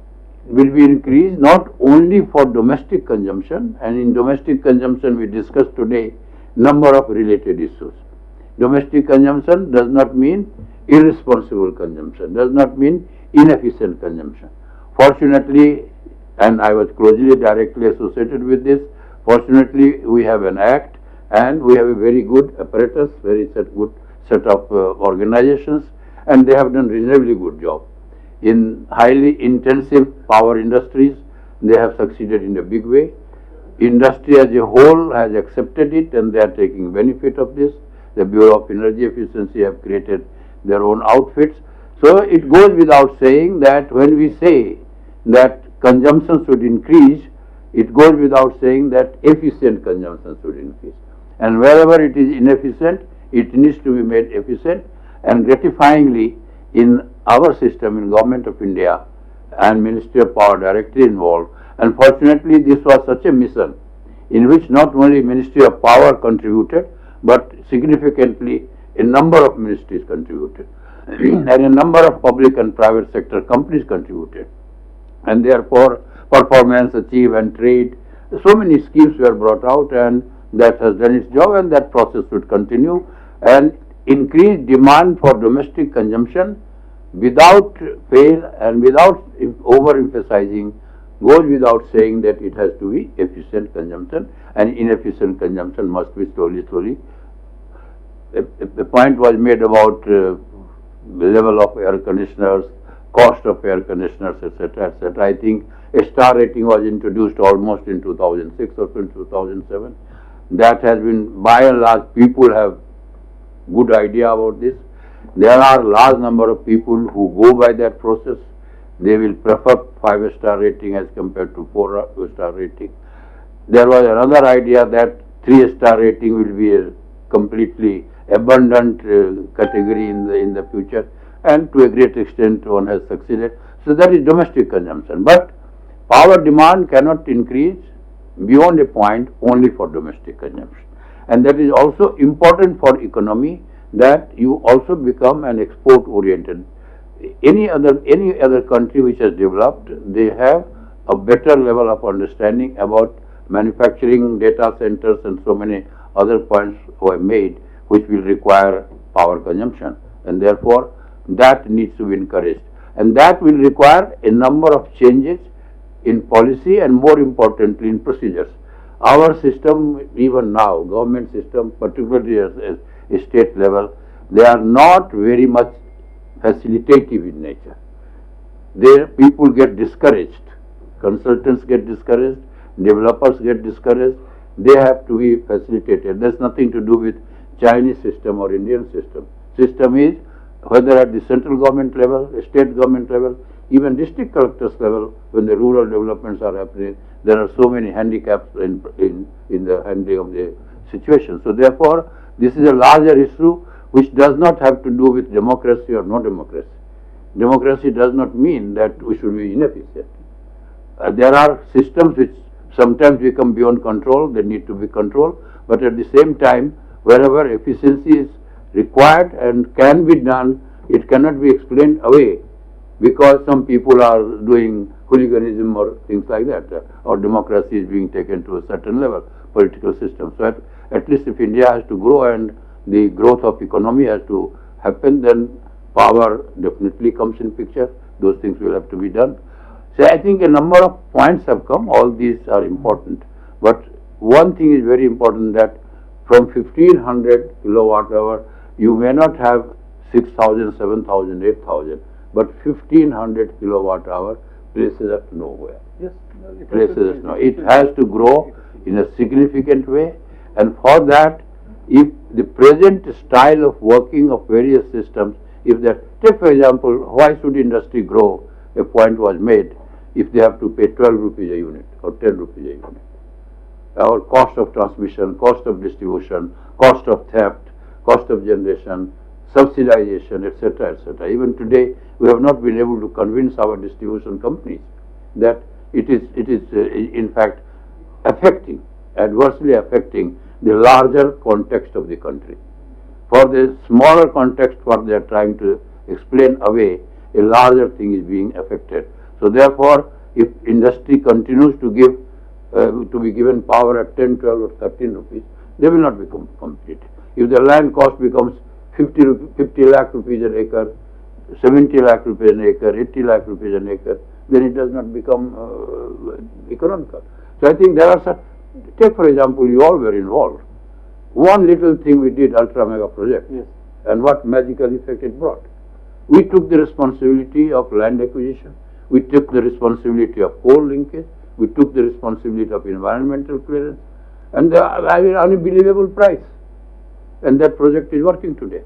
will be increased not only for domestic consumption, and in domestic consumption we discussed today number of related issues. Domestic consumption does not mean irresponsible consumption, does not mean inefficient consumption. Fortunately, and I was closely directly associated with this, fortunately we have an act and we have a very good apparatus, very good set of organizations, and they have done reasonably good job. In highly intensive power industries, they have succeeded in a big way. Industry as a whole has accepted it and they are taking benefit of this. The Bureau of Energy Efficiency have created their own outfits. So it goes without saying that when we say that consumption should increase, it goes without saying that efficient consumption should increase. And wherever it is inefficient, it needs to be made efficient. And gratifyingly, in our system, in Government of India and Ministry of Power directly involved, and fortunately this was such a mission in which not only Ministry of Power contributed, but significantly a number of ministries contributed and a number of public and private sector companies contributed, and therefore performance, achieve and trade, so many schemes were brought out, and that has done its job, and that process should continue. And increased demand for domestic consumption without fail and without overemphasizing goes without saying that it has to be efficient consumption, and inefficient consumption must be slowly. The point was made about the level of air conditioners, cost of air conditioners, etc., etc. I think a star rating was introduced almost in 2006 or 2007. That has been, by and large, people have good idea about this. There are large number of people who go by that process. They will prefer 5-star rating as compared to 4-star rating. There was another idea that 3-star rating will be a completely abundant category in the future, and to a great extent one has succeeded. So that is domestic consumption. But power demand cannot increase beyond a point only for domestic consumption. And that is also important for economy, that you also become an export oriented. Any other country which has developed, they have a better level of understanding about manufacturing, data centers and so many other points were made which will require power consumption, and therefore that needs to be encouraged, and that will require a number of changes in policy and more importantly in procedures. Our system, even now, government system, particularly as a state level, they are not very much facilitative in nature. There people get discouraged, consultants get discouraged, developers get discouraged. They have to be facilitated. There's nothing to do with Chinese system or Indian system. System is, whether at the central government level, state government level, even district collectors level, when the rural developments are happening, there are so many handicaps in the handling of the situation. So therefore, this is a larger issue which does not have to do with democracy or no democracy. Democracy does not mean that we should be inefficient. There are systems which sometimes become beyond control, they need to be controlled, but at the same time, wherever efficiency is required and can be done, it cannot be explained away because some people are doing hooliganism or things like that, or democracy is being taken to a certain level, political system. So at least if India has to grow and the growth of economy has to happen, then power definitely comes in picture. Those things will have to be done. So I think a number of points have come. All these are important. But one thing is very important, that from 1500 kilowatt hour, you may not have 6000, 7000, 8000, but 1500 kilowatt hour places us nowhere. Yes. Places us nowhere. It has to grow in a significant way, and for that, if the present style of working of various systems, if that, take for example, why should industry grow? A point was made. If they have to pay 12 rupees a unit or 10 rupees a unit. Our cost of transmission, cost of distribution, cost of theft, cost of generation, subsidization, etc., etc. Even today, we have not been able to convince our distribution companies that it is in fact adversely affecting the larger context of the country. For the smaller context, what they are trying to explain away, a larger thing is being affected. So therefore, if industry continues to give to be given power at 10, 12 or 13 rupees, they will not become competitive. If the land cost becomes 50 lakh rupees an acre, 70 lakh rupees an acre, 80 lakh rupees an acre, then it does not become economical. So I think there are such, take for example, you all were involved. One little thing we did, ultra mega project, Yes. and what magical effect it brought. We took the responsibility of land acquisition. We took the responsibility of coal linkage, we took the responsibility of environmental clearance, and the unbelievable price. And that project is working today.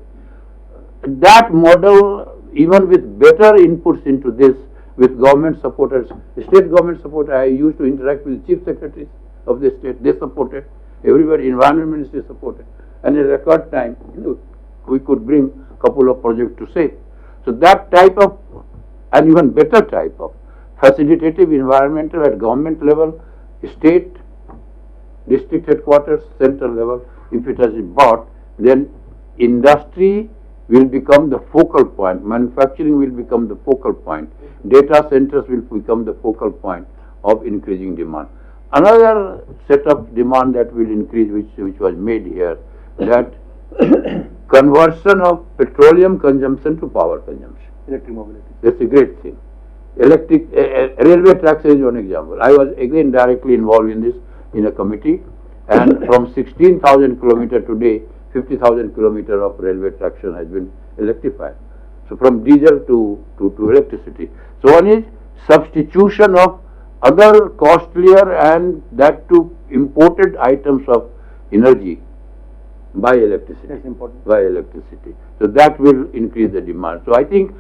That model, even with better inputs into this, with government supporters, state government support, I used to interact with chief secretaries of the state, they supported, everybody, environment ministry supported, and in record time, we could bring a couple of projects to shape. So that type of, and even better type of facilitative environmental at government level, state, district headquarters, central level, if it has been brought, then industry will become the focal point, manufacturing will become the focal point, data centers will become the focal point of increasing demand. Another set of demand that will increase, which was made here, that conversion of petroleum consumption to power consumption. Electric mobility. That's a great thing. Railway tracks is one example. I was again directly involved in this in a committee, and from 16,000 kilometers today, 50,000 kilometers of railway traction has been electrified. So from diesel to electricity. So one is substitution of other costlier and that to imported items of energy by electricity. That's important. By electricity. So that will increase the demand. So I think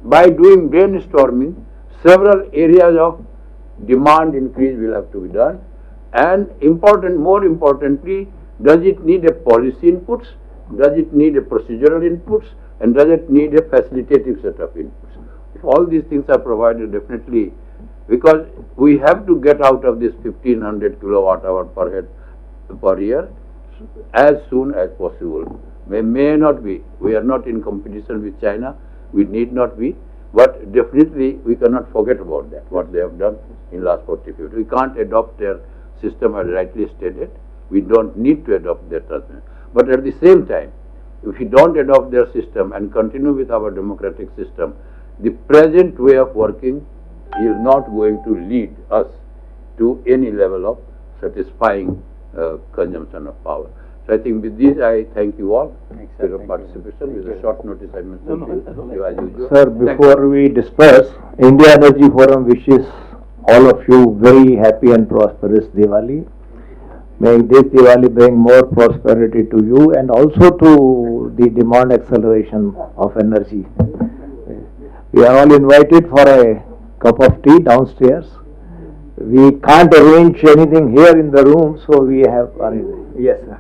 by doing brainstorming, several areas of demand increase will have to be done. And more importantly, does it need a policy inputs? Does it need a procedural inputs? And does it need a facilitative set of inputs? If all these things are provided, definitely, because we have to get out of this 1500 kilowatt hour per head per year as soon as possible. May not be. We are not in competition with China. We need not be. But definitely we cannot forget about that, what they have done in last 40 years. We can't adopt their system as rightly stated. We don't need to adopt their transmission. But at the same time, if we don't adopt their system and continue with our democratic system, the present way of working is not going to lead us to any level of satisfying consumption of power. So I think with this, I thank you all for your participation. With a short notice, I mentioned you as usual. Sir, before we disperse, India Energy Forum wishes all of you very happy and prosperous Diwali. May this Diwali bring more prosperity to you and also to the demand acceleration of energy. We are all invited for a cup of tea downstairs. We can't arrange anything here in the room, so we have arranged. Yes, sir.